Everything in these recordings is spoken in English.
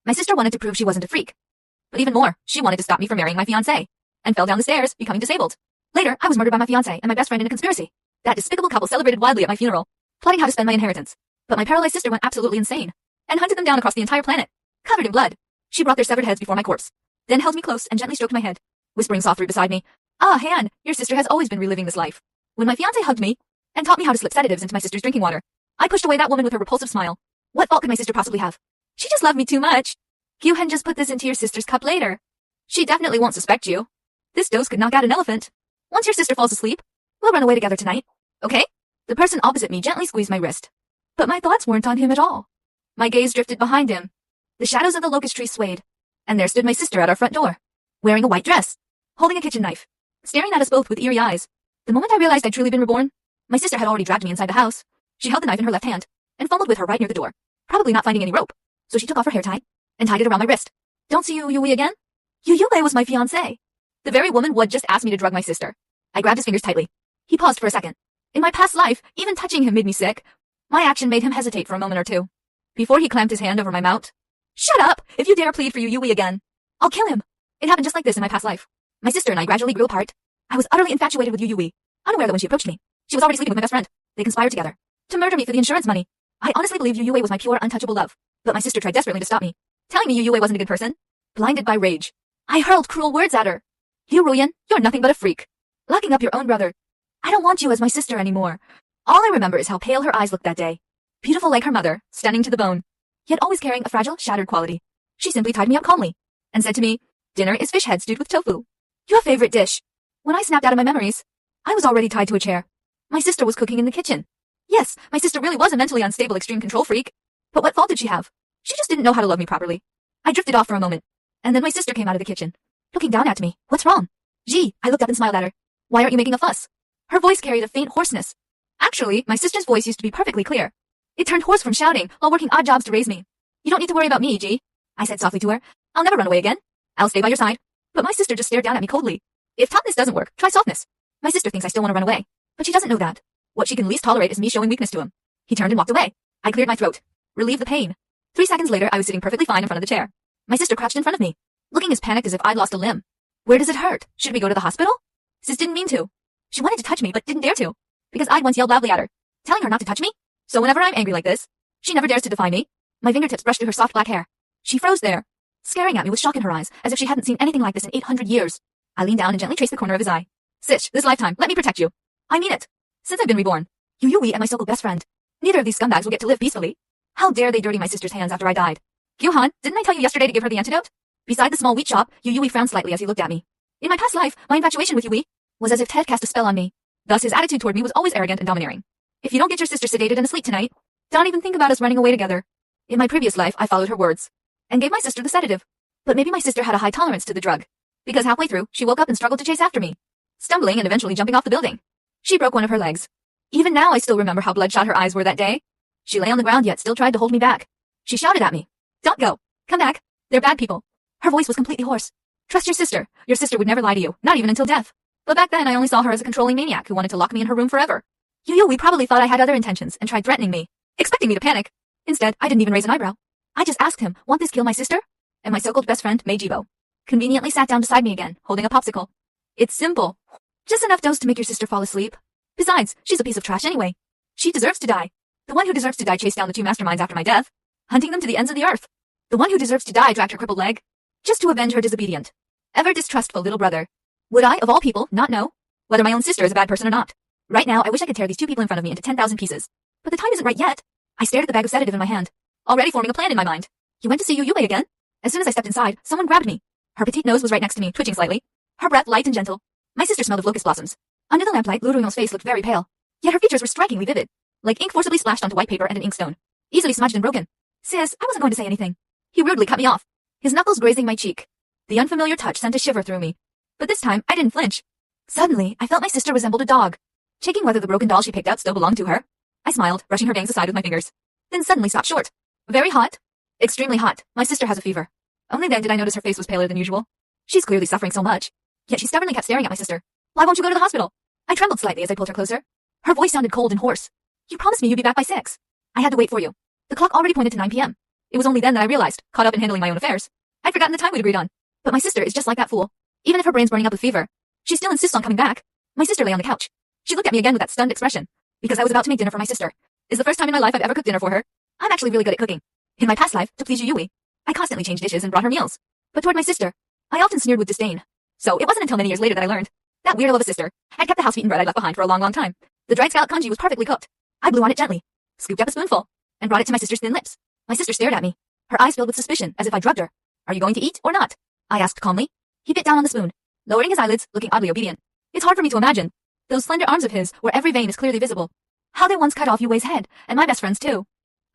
My sister wanted to prove she wasn't a freak. But even more, she wanted to stop me from marrying my fiancé, and fell down the stairs, becoming disabled. Later, I was murdered by my fiancé and my best friend in a conspiracy. That despicable couple celebrated wildly at my funeral, plotting how to spend my inheritance. But my paralyzed sister went absolutely insane, and hunted them down across the entire planet, covered in blood. She brought their severed heads before my corpse, then held me close and gently stroked my head, whispering softly beside me, "Ah, Han, your sister has always been reliving this life." When my fiancé hugged me, and taught me how to slip sedatives into my sister's drinking water, I pushed away that woman with her repulsive smile. What fault could my sister possibly have? She just loved me too much. Gyu-hen, just put this into your sister's cup later. She definitely won't suspect you. This dose could knock out an elephant. Once your sister falls asleep, we'll run away together tonight. Okay? The person opposite me gently squeezed my wrist. But my thoughts weren't on him at all. My gaze drifted behind him. The shadows of the locust tree swayed, and there stood my sister at our front door, wearing a white dress, holding a kitchen knife, staring at us both with eerie eyes. The moment I realized I'd truly been reborn, my sister had already dragged me inside the house. She held the knife in her left hand, and fumbled with her right near the door, probably not finding any rope. So she took off her hair tie, and tied it around my wrist. Don't see Yu Yui again? Yu Yui was my fiancé. The very woman who had just asked me to drug my sister. I grabbed his fingers tightly. He paused for a second. In my past life, even touching him made me sick. My action made him hesitate for a moment or two, before he clamped his hand over my mouth. Shut up! If you dare plead for Yu Yui again, I'll kill him. It happened just like this in my past life. My sister and I gradually grew apart. I was utterly infatuated with Yu Yui, unaware that when she approached me, she was already sleeping with my best friend. They conspired together to murder me for the insurance money. I honestly believed Yu Yui was my pure, untouchable love, but my sister tried desperately to stop me, telling me Yu Yui wasn't a good person. Blinded by rage, I hurled cruel words at her. Yu Ruyan, you're nothing but a freak. Locking up your own brother. I don't want you as my sister anymore. All I remember is how pale her eyes looked that day. Beautiful like her mother, stunning to the bone, yet always carrying a fragile, shattered quality. She simply tied me up calmly, and said to me, "Dinner is fish head stewed with tofu. Your favorite dish." When I snapped out of my memories, I was already tied to a chair. My sister was cooking in the kitchen. Yes, my sister really was a mentally unstable extreme control freak. But what fault did she have? She just didn't know how to love me properly. I drifted off for a moment, and then my sister came out of the kitchen, looking down at me. "What's wrong?" "Gee," I looked up and smiled at her. "Why aren't you making a fuss?" Her voice carried a faint hoarseness. Actually, my sister's voice used to be perfectly clear. It turned hoarse from shouting while working odd jobs to raise me. "You don't need to worry about me, G," I said softly to her. "I'll never run away again. I'll stay by your side." But my sister just stared down at me coldly. If toughness doesn't work, try softness. My sister thinks I still want to run away, but she doesn't know that. What she can least tolerate is me showing weakness to him. He turned and walked away. I cleared my throat, relieved the pain. 3 seconds later, I was sitting perfectly fine in front of the chair. My sister crouched in front of me, looking as panicked as if I'd lost a limb. "Where does it hurt? Should we go to the hospital?" Sis didn't mean to. She wanted to touch me, but didn't dare to, because I'd once yelled loudly at her, telling her not to touch me. So whenever I'm angry like this, she never dares to defy me. My fingertips brushed through her soft black hair. She froze there, staring at me with shock in her eyes, as if she hadn't seen anything like this in 800 years. I leaned down and gently traced the corner of his eye. "Sis, this lifetime, let me protect you. I mean it. Since I've been reborn, Yu Yui and my so-called best friend, neither of these scumbags will get to live peacefully. How dare they dirty my sister's hands after I died? Gyu-han, didn't I tell you yesterday to give her the antidote?" Beside the small wheat shop, Yu Yui frowned slightly as he looked at me. In my past life, my infatuation with Yui was as if Ted cast a spell on me. Thus his attitude toward me was always arrogant and domineering. "If you don't get your sister sedated and asleep tonight, don't even think about us running away together." In my previous life, I followed her words, and gave my sister the sedative. But maybe my sister had a high tolerance to the drug, because halfway through, she woke up and struggled to chase after me, stumbling and eventually jumping off the building. She broke one of her legs. Even now I still remember how bloodshot her eyes were that day. She lay on the ground yet still tried to hold me back. She shouted at me, "Don't go. Come back. They're bad people." Her voice was completely hoarse. "Trust your sister. Your sister would never lie to you, not even until death." But back then I only saw her as a controlling maniac who wanted to lock me in her room forever. Yu Yui probably thought I had other intentions and tried threatening me, expecting me to panic. Instead, I didn't even raise an eyebrow. I just asked him, "Won't this kill my sister?" And my so-called best friend, Meijibo, conveniently sat down beside me again, holding a popsicle. "It's simple. Just enough dose to make your sister fall asleep. Besides, she's a piece of trash anyway. She deserves to die. The one who deserves to die chased down the 2 masterminds after my death, hunting them to the ends of the earth. The one who deserves to die dragged her crippled leg, just to avenge her disobedient, ever distrustful little brother. Would I, of all people, not know whether my own sister is a bad person or not? Right now, I wish I could tear these 2 people in front of me into 10,000 pieces. But the time isn't right yet." I stared at the bag of sedative in my hand, already forming a plan in my mind. "You went to see Yu Yui again?" As soon as I stepped inside, someone grabbed me. Her petite nose was right next to me, twitching slightly, her breath light and gentle. My sister smelled of locust blossoms. Under the lamplight, Lu Ruyo's face looked very pale, yet her features were strikingly vivid, like ink forcibly splashed onto white paper and an inkstone, easily smudged and broken. "Sis, I wasn't going to say anything." He rudely cut me off, his knuckles grazing my cheek. The unfamiliar touch sent a shiver through me. But this time, I didn't flinch. Suddenly, I felt my sister resembled a dog, checking whether the broken doll she picked out still belonged to her. I smiled, brushing her bangs aside with my fingers, then suddenly stopped short. "Very hot?" "Extremely hot. My sister has a fever." Only then did I notice her face was paler than usual. She's clearly suffering so much, yet she stubbornly kept staring at my sister. "Why won't you go to the hospital?" I trembled slightly as I pulled her closer. Her voice sounded cold and hoarse. "You promised me you'd be back by 6. I had to wait for you. The clock already pointed to 9 p.m. It was only then that I realized, caught up in handling my own affairs, I'd forgotten the time we'd agreed on. But my sister is just like that fool. Even if her brain's burning up with fever, she still insists on coming back. My sister lay on the couch. She looked at me again with that stunned expression. Because I was about to make dinner for my sister. It's the first time in my life I've ever cooked dinner for her. I'm actually really good at cooking. In my past life, to please Yui, I constantly changed dishes and brought her meals. But toward my sister, I often sneered with disdain. So it wasn't until many years later that I learned. That weirdo of a sister had kept the house-eaten bread I'd left behind for a long, long time. The dried scallop congee was perfectly cooked. I blew on it gently, scooped up a spoonful, and brought it to my sister's thin lips. My sister stared at me, her eyes filled with suspicion, as if I drugged her. Are you going to eat or not? I asked calmly. He bit down on the spoon, lowering his eyelids, looking oddly obedient. It's hard for me to imagine. Those slender arms of his, where every vein is clearly visible. How they once cut off Yui's head, and my best friend's too.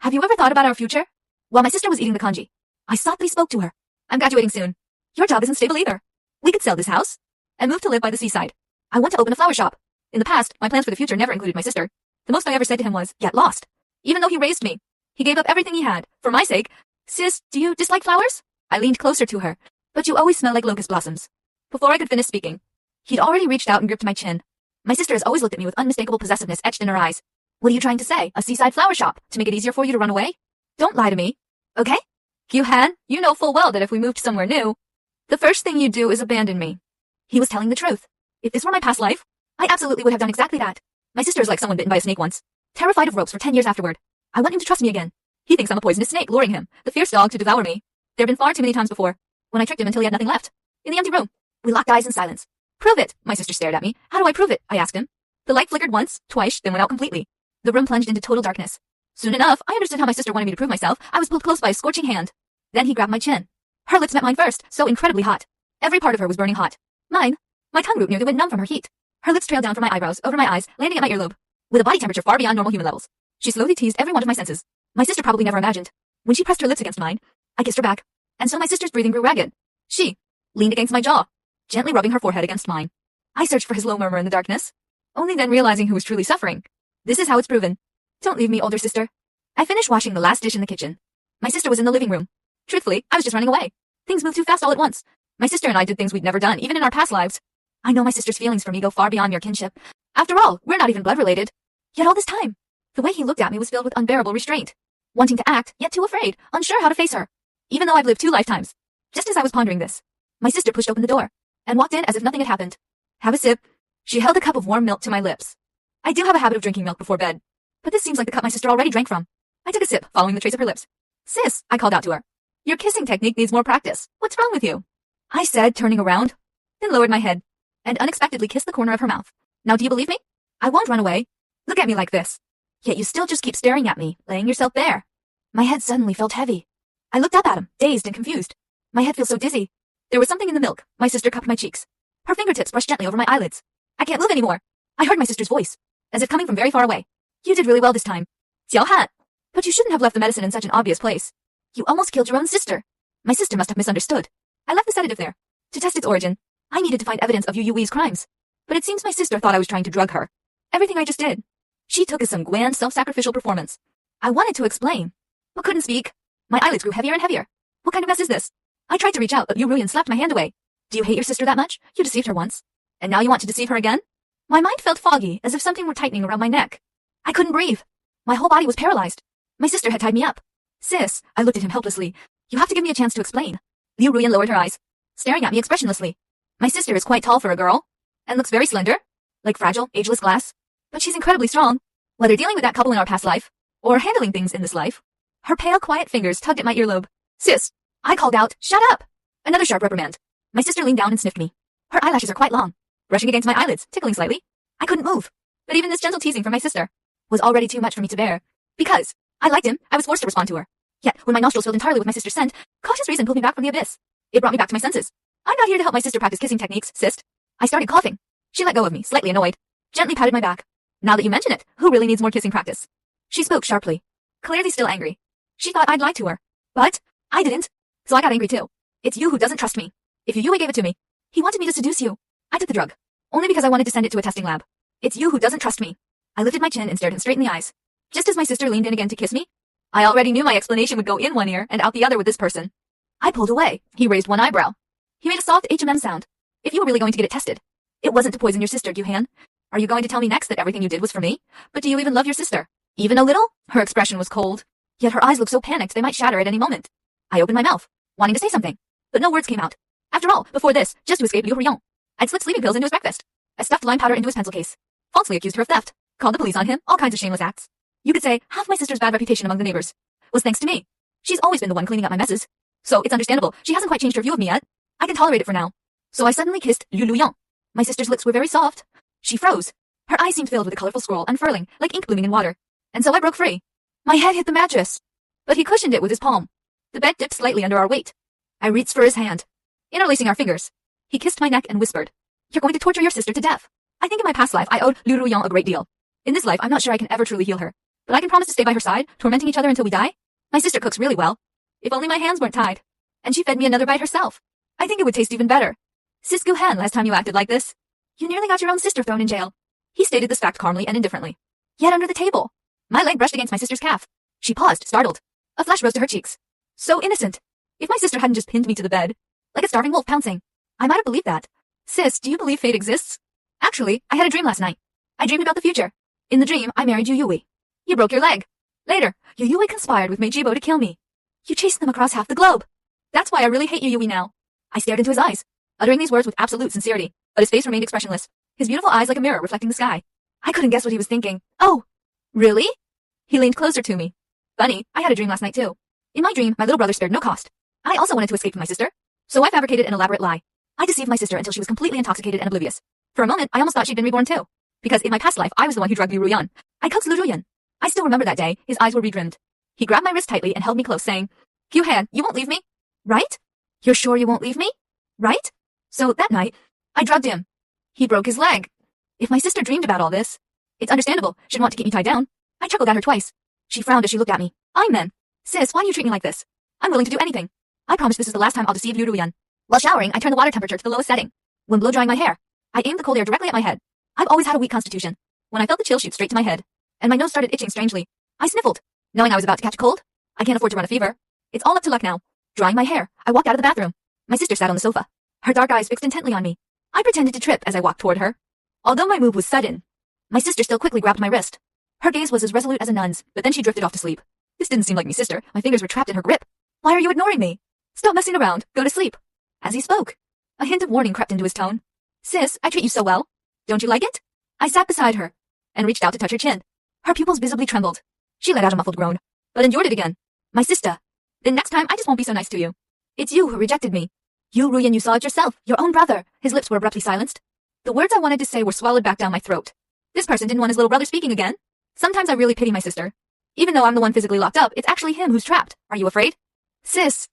Have you ever thought about our future? While my sister was eating the congee, I softly spoke to her. I'm graduating soon. Your job isn't stable either. We could sell this house and move to live by the seaside. I want to open a flower shop. In the past, my plans for the future never included my sister. The most I ever said to him was, get lost. Even though he raised me, he gave up everything he had, for my sake. Sis, do you dislike flowers? I leaned closer to her. But you always smell like locust blossoms. Before I could finish speaking, he'd already reached out and gripped my chin. My sister has always looked at me with unmistakable possessiveness etched in her eyes. What are you trying to say? A seaside flower shop, to make it easier for you to run away? Don't lie to me. Okay? Kyu-han, you know full well that if we moved somewhere new, the first thing you'd do is abandon me. He was telling the truth. If this were my past life, I absolutely would have done exactly that. My sister is like someone bitten by a snake once, terrified of ropes for 10 years afterward. I want him to trust me again. He thinks I'm a poisonous snake luring him, the fierce dog, to devour me. There have been far too many times before, when I tricked him until he had nothing left. In the empty room, we locked eyes in silence. Prove it, my sister stared at me. How do I prove it? I asked him. The light flickered once, twice, then went out completely. The room plunged into total darkness. Soon enough, I understood how my sister wanted me to prove myself. I was pulled close by a scorching hand. Then he grabbed my chin. Her lips met mine first, so incredibly hot. Every part of her was burning hot. Mine. My tongue root nearly went numb from her heat. Her lips trailed down from my eyebrows, over my eyes, landing at my earlobe. With a body temperature far beyond normal human levels, she slowly teased every one of my senses. My sister probably never imagined. When she pressed her lips against mine, I kissed her back. And so my sister's breathing grew ragged. She leaned against my jaw, gently rubbing her forehead against mine. I searched for his low murmur in the darkness, only then realizing who was truly suffering. This is how it's proven. Don't leave me, older sister. I finished washing the last dish in the kitchen. My sister was in the living room. Truthfully, I was just running away. Things moved too fast all at once. My sister and I did things we'd never done, even in our past lives. I know my sister's feelings for me go far beyond mere kinship. After all, we're not even blood related. Yet all this time, the way he looked at me was filled with unbearable restraint. Wanting to act, yet too afraid, unsure how to face her. Even though I've lived 2 lifetimes. Just as I was pondering this, my sister pushed open the door and walked in as if nothing had happened. Have a sip. She held a cup of warm milk to my lips. I do have a habit of drinking milk before bed, but this seems like the cup my sister already drank from. I took a sip, following the trace of her lips. Sis, I called out to her. Your kissing technique needs more practice. What's wrong with you? I said, turning around, then lowered my head, and unexpectedly kissed the corner of her mouth. Now do you believe me? I won't run away. Look at me like this. Yet you still just keep staring at me, laying yourself bare. My head suddenly felt heavy. I looked up at him, dazed and confused. My head feels so dizzy. There was something in the milk. My sister cupped my cheeks. Her fingertips brushed gently over my eyelids. I can't move anymore. I heard my sister's voice, as if coming from very far away. You did really well this time. Xiao-han. But you shouldn't have left the medicine in such an obvious place. You almost killed your own sister. My sister must have misunderstood. I left the sedative there. To test its origin, I needed to find evidence of Yui's crimes. But it seems my sister thought I was trying to drug her. Everything I just did, she took as some grand self-sacrificial performance. I wanted to explain, but couldn't speak. My eyelids grew heavier and heavier. What kind of mess is this? I tried to reach out, but Yu slapped my hand away. Do you hate your sister that much? You deceived her once. And now you want to deceive her again? My mind felt foggy, as if something were tightening around my neck. I couldn't breathe. My whole body was paralyzed. My sister had tied me up. Sis, I looked at him helplessly. You have to give me a chance to explain. Liu Ruyan lowered her eyes, staring at me expressionlessly. My sister is quite tall for a girl, and looks very slender, like fragile, ageless glass. But she's incredibly strong. Whether dealing with that couple in our past life, or handling things in this life. Her pale, quiet fingers tugged at my earlobe. Sis, I called out, shut up! Another sharp reprimand. My sister leaned down and sniffed me. Her eyelashes are quite long, brushing against my eyelids, tickling slightly. I couldn't move. But even this gentle teasing from my sister was already too much for me to bear. Because I liked him, I was forced to respond to her. Yet, when my nostrils filled entirely with my sister's scent, cautious reason pulled me back from the abyss. It brought me back to my senses. I'm not here to help my sister practice kissing techniques, sis. I started coughing. She let go of me, slightly annoyed. Gently patted my back. Now that you mention it, who really needs more kissing practice? She spoke sharply, clearly still angry. She thought I'd lied to her. But I didn't. So I got angry too. It's you who doesn't trust me. If Yui gave it to me, he wanted me to seduce you. I took the drug, only because I wanted to send it to a testing lab. It's you who doesn't trust me. I lifted my chin and stared him straight in the eyes. Just as my sister leaned in again to kiss me, I already knew my explanation would go in one ear and out the other with this person. I pulled away. He raised one eyebrow. He made a soft HMM sound. If you were really going to get it tested, it wasn't to poison your sister, Yu-han. Are you going to tell me next that everything you did was for me? But do you even love your sister? Even a little? Her expression was cold. Yet her eyes looked so panicked they might shatter at any moment. I opened my mouth, wanting to say something, but no words came out. After all, before this, just to escape Liu Huryon, I'd slipped sleeping pills into his breakfast. I stuffed lime powder into his pencil case, falsely accused her of theft, called the police on him, all kinds of shameless acts. You could say half my sister's bad reputation among the neighbors was thanks to me. She's always been the one cleaning up my messes, so it's understandable she hasn't quite changed her view of me yet. I can tolerate it for now. So I suddenly kissed Liu Huryon. My sister's lips were very soft. She froze. Her eyes seemed filled with a colorful scroll unfurling, like ink blooming in water. And so I broke free. My head hit the mattress, but he cushioned it with his palm. The bed dipped slightly under our weight. I reached for his hand, interlacing our fingers. He kissed my neck and whispered, "You're going to torture your sister to death." I think in my past life I owed Liu Huryon a great deal. In this life, I'm not sure I can ever truly heal her, but I can promise to stay by her side, tormenting each other until we die. My sister cooks really well. If only my hands weren't tied. And she fed me another bite herself. I think it would taste even better. Sis Gu-han, last time you acted like this, you nearly got your own sister thrown in jail. He stated this fact calmly and indifferently. Yet under the table, my leg brushed against my sister's calf. She paused, startled. A flush rose to her cheeks. So innocent. If my sister hadn't just pinned me to the bed, like a starving wolf pouncing, I might have believed that. Sis, do you believe fate exists? Actually, I had a dream last night. I dreamed about the future. In the dream, I married Yu Yui. You broke your leg. Later, Yu Yui conspired with Meijibo to kill me. You chased them across half the globe. That's why I really hate Yu Yui now. I stared into his eyes, uttering these words with absolute sincerity, but his face remained expressionless, his beautiful eyes like a mirror reflecting the sky. I couldn't guess what he was thinking. Oh, really? He leaned closer to me. Funny, I had a dream last night too. In my dream, my little brother spared no cost. I also wanted to escape from my sister, so I fabricated an elaborate lie. I deceived my sister until she was completely intoxicated and oblivious. For a moment, I almost thought she'd been reborn too, because in my past life, I was the one who drugged Liu Ruyan. I coaxed Liu Ruyan. I still remember that day. His eyes were redrimmed. He grabbed my wrist tightly and held me close, saying, "Gu-han, you won't leave me, right? You're sure you won't leave me, right?" So that night, I drugged him. He broke his leg. If my sister dreamed about all this, it's understandable she'd want to keep me tied down. I chuckled at her twice. She frowned as she looked at me. I'm men. Sis, why do you treat me like this? I'm willing to do anything. I promise this is the last time I'll deceive Liu Ruyan. While showering, I turned the water temperature to the lowest setting. When blow-drying my hair, I aimed the cold air directly at my head. I've always had a weak constitution. When I felt the chill shoot straight to my head, and my nose started itching strangely, I sniffled, knowing I was about to catch a cold. I can't afford to run a fever. It's all up to luck now. Drying my hair, I walked out of the bathroom. My sister sat on the sofa, her dark eyes fixed intently on me. I pretended to trip as I walked toward her. Although my move was sudden, my sister still quickly grabbed my wrist. Her gaze was as resolute as a nun's, but then she drifted off to sleep. This didn't seem like me, sister. My fingers were trapped in her grip. Why are you ignoring me? Stop messing around. Go to sleep. As he spoke, a hint of warning crept into his tone. Sis, I treat you so well. Don't you like it? I sat beside her and reached out to touch her chin. Her pupils visibly trembled. She let out a muffled groan, but endured it again. My sister. Then next time I just won't be so nice to you. It's you who rejected me. You, Ruyan, you saw it yourself. Your own brother. His lips were abruptly silenced. The words I wanted to say were swallowed back down my throat. This person didn't want his little brother speaking again. Sometimes I really pity my sister. Even though I'm the one physically locked up, it's actually him who's trapped. Are you afraid? Sis.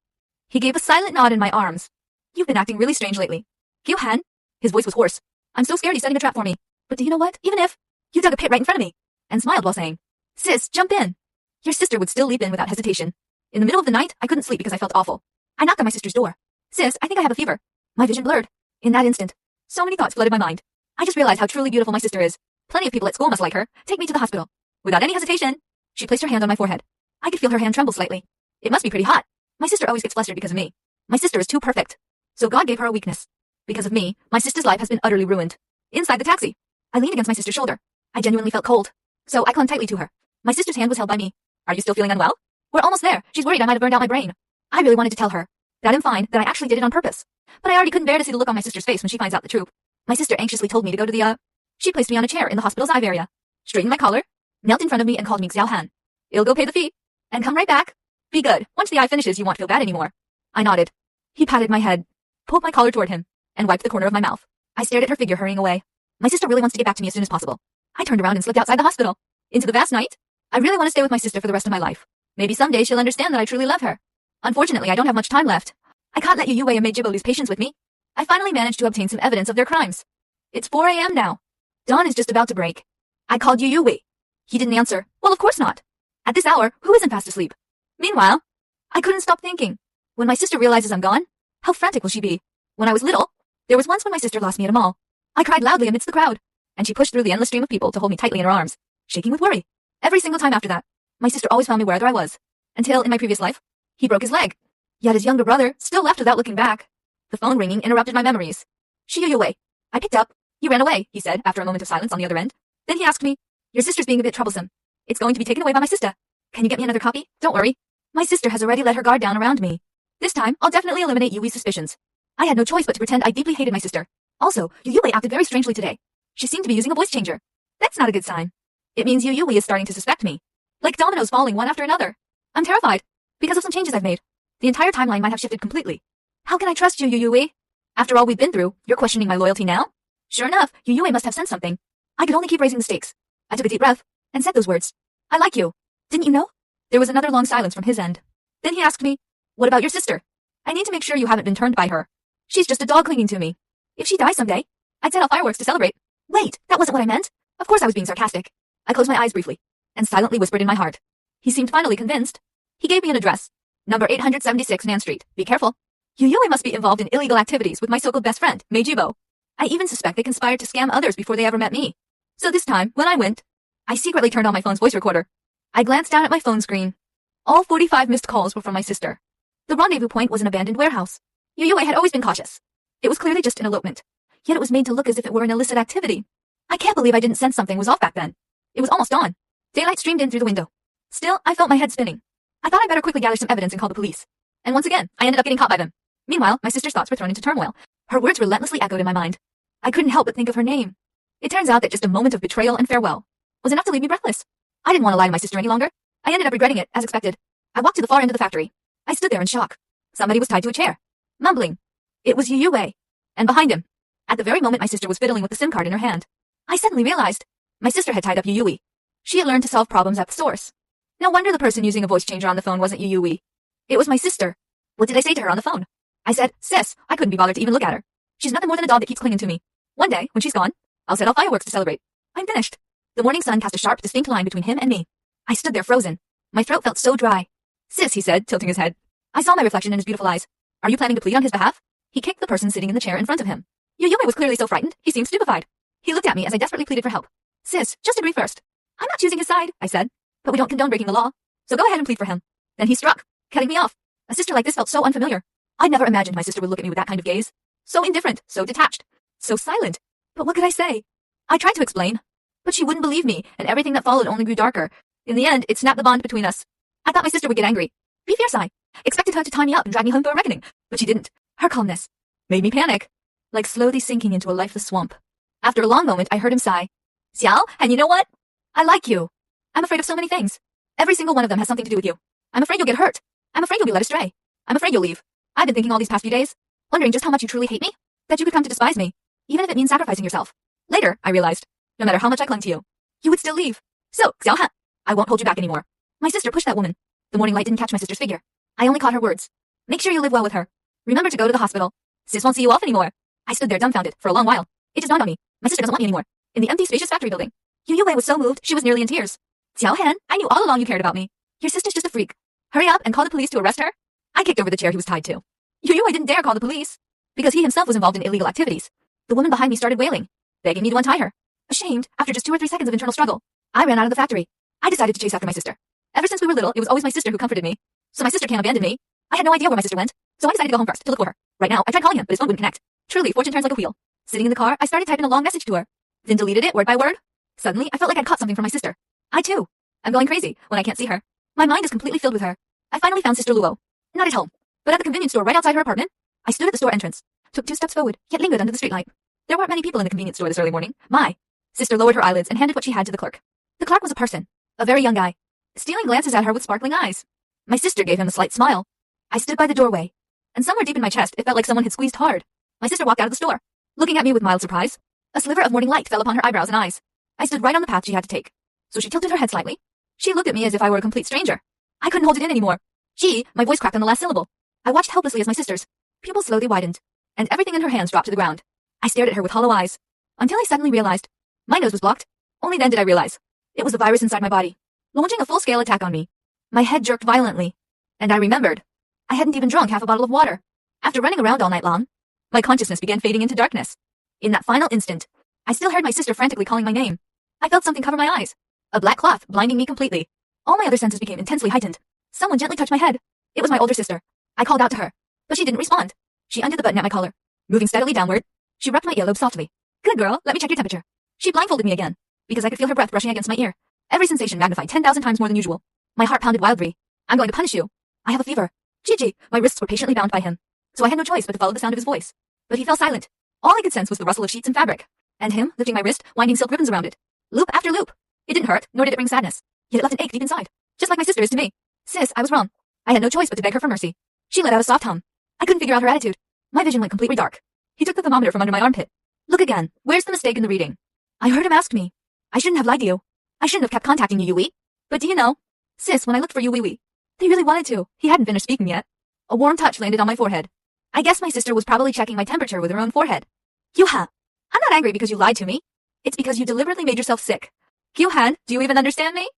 He gave a silent nod in my arms. You've been acting really strange lately. Gu-han? His voice was hoarse. I'm so scared he's setting a trap for me. But do you know what? Even if you dug a pit right in front of me, and smiled while saying, Sis, jump in. Your sister would still leap in without hesitation. In the middle of the night, I couldn't sleep because I felt awful. I knocked on my sister's door. Sis, I think I have a fever. My vision blurred. In that instant, so many thoughts flooded my mind. I just realized how truly beautiful my sister is. Plenty of people at school must like her. Take me to the hospital. Without any hesitation, she placed her hand on my forehead. I could feel her hand tremble slightly. It must be pretty hot. My sister always gets flustered because of me. My sister is too perfect. So God gave her a weakness. Because of me, my sister's life has been utterly ruined. Inside the taxi, I leaned against my sister's shoulder. I genuinely felt cold. So I clung tightly to her. My sister's hand was held by me. Are you still feeling unwell? We're almost there. She's worried I might have burned out my brain. I really wanted to tell her that I'm fine, that I actually did it on purpose. But I already couldn't bear to see the look on my sister's face when she finds out the truth. My sister anxiously told me to go to the, She placed me on a chair in the hospital's IV area, straightened my collar, knelt in front of me and called me Xiao-han. You'll go pay the fee, and come right back. Be good. Once the eye finishes, you won't feel bad anymore. I nodded. He patted my head, pulled my collar toward him, and wiped the corner of my mouth. I stared at her figure hurrying away. My sister really wants to get back to me as soon as possible. I turned around and slipped outside the hospital, into the vast night. I really want to stay with my sister for the rest of my life. Maybe someday she'll understand that I truly love her. Unfortunately, I don't have much time left. I can't let Yu Yue and Meijibo lose patience with me. I finally managed to obtain some evidence of their crimes. It's 4 a.m. now. Dawn is just about to break. I called Yu Yue. He didn't answer. Well, of course not. At this hour, who isn't fast asleep? Meanwhile, I couldn't stop thinking. When my sister realizes I'm gone, how frantic will she be? When I was little, there was once when my sister lost me at a mall. I cried loudly amidst the crowd, and she pushed through the endless stream of people to hold me tightly in her arms, shaking with worry. Every single time after that, my sister always found me wherever I was. Until, in my previous life, he broke his leg. Yet his younger brother still left without looking back. The phone ringing interrupted my memories. Yu Yue. I picked up. You ran away, he said, after a moment of silence on the other end. Then he asked me, your sister's being a bit troublesome. It's going to be taken away by my sister. Can you get me another copy? Don't worry. My sister has already let her guard down around me. This time, I'll definitely eliminate Yui's suspicions. I had no choice but to pretend I deeply hated my sister. Also, Yui acted very strangely today. She seemed to be using a voice changer. That's not a good sign. It means Yui is starting to suspect me. Like dominoes falling one after another. I'm terrified. Because of some changes I've made. The entire timeline might have shifted completely. How can I trust you, Yui? After all we've been through, you're questioning my loyalty now? Sure enough, Yui must have sensed something. I could only keep raising the stakes. I took a deep breath and said those words. I like you. Didn't you know? There was another long silence from his end. Then he asked me, what about your sister? I need to make sure you haven't been turned by her. She's just a dog clinging to me. If she dies someday, I'd set off fireworks to celebrate. Wait, that wasn't what I meant. Of course I was being sarcastic. I closed my eyes briefly and silently whispered in my heart. He seemed finally convinced. He gave me an address. Number 876 Nan Street. Be careful. Yui must be involved in illegal activities with my so-called best friend, Meijibo. I even suspect they conspired to scam others before they ever met me. So this time, when I went, I secretly turned on my phone's voice recorder. I glanced down at my phone screen. All 45 missed calls were from my sister. The rendezvous point was an abandoned warehouse. Yui had always been cautious. It was clearly just an elopement. Yet it was made to look as if it were an illicit activity. I can't believe I didn't sense something was off back then. It was almost dawn. Daylight streamed in through the window. Still, I felt my head spinning. I thought I'd better quickly gather some evidence and call the police. And once again, I ended up getting caught by them. Meanwhile, my sister's thoughts were thrown into turmoil. Her words relentlessly echoed in my mind. I couldn't help but think of her name. It turns out that just a moment of betrayal and farewell was enough to leave me breathless. I didn't want to lie to my sister any longer. I ended up regretting it, as expected. I walked to the far end of the factory. I stood there in shock. Somebody was tied to a chair, mumbling. It was Yui. And behind him, at the very moment my sister was fiddling with the SIM card in her hand, I suddenly realized my sister had tied up Yui. She had learned to solve problems at the source. No wonder the person using a voice changer on the phone wasn't Yui. It was my sister. What did I say to her on the phone? I said, sis, I couldn't be bothered to even look at her. She's nothing more than a dog that keeps clinging to me. One day, when she's gone, I'll set off fireworks to celebrate. I'm finished. The morning sun cast a sharp, distinct line between him and me. I stood there frozen. My throat felt so dry. Sis, he said, tilting his head. I saw my reflection in his beautiful eyes. Are you planning to plead on his behalf? He kicked the person sitting in the chair in front of him. Yui was clearly so frightened, he seemed stupefied. He looked at me as I desperately pleaded for help. Sis, just agree first. I'm not choosing his side, I said. But we don't condone breaking the law. So go ahead and plead for him. Then he struck, cutting me off. A sister like this felt so unfamiliar. I'd never imagined my sister would look at me with that kind of gaze. So indifferent, so detached, so silent. But what could I say? I tried to explain. But she wouldn't believe me, and everything that followed only grew darker. In the end, it snapped the bond between us. I thought my sister would get angry. Be fierce, I expected her to tie me up and drag me home for a reckoning. But she didn't. Her calmness made me panic, like slowly sinking into a lifeless swamp. After a long moment, I heard him sigh. Xiao, and you know what? I like you. I'm afraid of so many things. Every single one of them has something to do with you. I'm afraid you'll get hurt. I'm afraid you'll be led astray. I'm afraid you'll leave. I've been thinking all these past few days, wondering just how much you truly hate me, that you could come to despise me, even if it means sacrificing yourself. Later, I realized, no matter how much I clung to you, you would still leave. So, Xiao Han, I won't hold you back anymore. My sister pushed that woman. The morning light didn't catch my sister's figure. I only caught her words. Make sure you live well with her. Remember to go to the hospital. Sis won't see you off anymore. I stood there dumbfounded for a long while. It just dawned on me. My sister doesn't want me anymore. In the empty, spacious factory building. Yui was so moved, she was nearly in tears. Xiao Han, I knew all along you cared about me. Your sister's just a freak. Hurry up and call the police to arrest her. I kicked over the chair he was tied to. Yui didn't dare call the police, because he himself was involved in illegal activities. The woman behind me started wailing, begging me to untie her. Ashamed, after just 2 or 3 seconds of internal struggle, I ran out of the factory. I decided to chase after my sister. Ever since we were little, it was always my sister who comforted me. So my sister can't abandon me. I had no idea where my sister went, so I decided to go home first to look for her. Right now, I tried calling him, but his phone wouldn't connect. Truly, fortune turns like a wheel. Sitting in the car, I started typing a long message to her, then deleted it word by word. Suddenly, I felt like I'd caught something from my sister. I too. I'm going crazy when I can't see her. My mind is completely filled with her. I finally found Sister Luo. Not at home, but at the convenience store right outside her apartment. I stood at the store entrance, took 2 steps forward, yet lingered under the streetlight. There weren't many people in the convenience store this early morning. My sister lowered her eyelids and handed what she had to the clerk. The clerk was a person, a very young guy, stealing glances at her with sparkling eyes. My sister gave him a slight smile. I stood by the doorway, and somewhere deep in my chest, it felt like someone had squeezed hard. My sister walked out of the store, looking at me with mild surprise. A sliver of morning light fell upon her eyebrows and eyes. I stood right on the path she had to take, so she tilted her head slightly. She looked at me as if I were a complete stranger. I couldn't hold it in anymore. My voice cracked on the last syllable. I watched helplessly as my sister's pupils slowly widened, and everything in her hands dropped to the ground. I stared at her with hollow eyes, until I suddenly realized my nose was blocked. Only then did I realize it was the virus inside my body, launching a full-scale attack on me. My head jerked violently, and I remembered I hadn't even drunk half a bottle of water. After running around all night long, my consciousness began fading into darkness. In that final instant, I still heard my sister frantically calling my name. I felt something cover my eyes, a black cloth blinding me completely. All my other senses became intensely heightened. Someone gently touched my head. It was my older sister. I called out to her, but she didn't respond. She undid the button at my collar. Moving steadily downward, she rubbed my earlobe softly. Good girl, let me check your temperature. She blindfolded me again, because I could feel her breath brushing against my ear. Every sensation magnified 10,000 times more than usual. My heart pounded wildly. I'm going to punish you. I have a fever. Gigi. My wrists were patiently bound by him, so I had no choice but to follow the sound of his voice. But he fell silent. All I could sense was the rustle of sheets and fabric, and him lifting my wrist, winding silk ribbons around it. Loop after loop. It didn't hurt, nor did it bring sadness. Yet it left an ache deep inside, just like my sister is to me. Sis, I was wrong. I had no choice but to beg her for mercy. She let out a soft hum. I couldn't figure out her attitude. My vision went completely dark. He took the thermometer from under my armpit. Look again. Where's the mistake in the reading? I heard him ask me. I shouldn't have lied to you. I shouldn't have kept contacting you, Yui. But do you know? Sis, when I looked for you, Wee, they really wanted to. He hadn't finished speaking yet. A warm touch landed on my forehead. I guess my sister was probably checking my temperature with her own forehead. Yuha, I'm not angry because you lied to me. It's because you deliberately made yourself sick. Gyuhan, do you even understand me?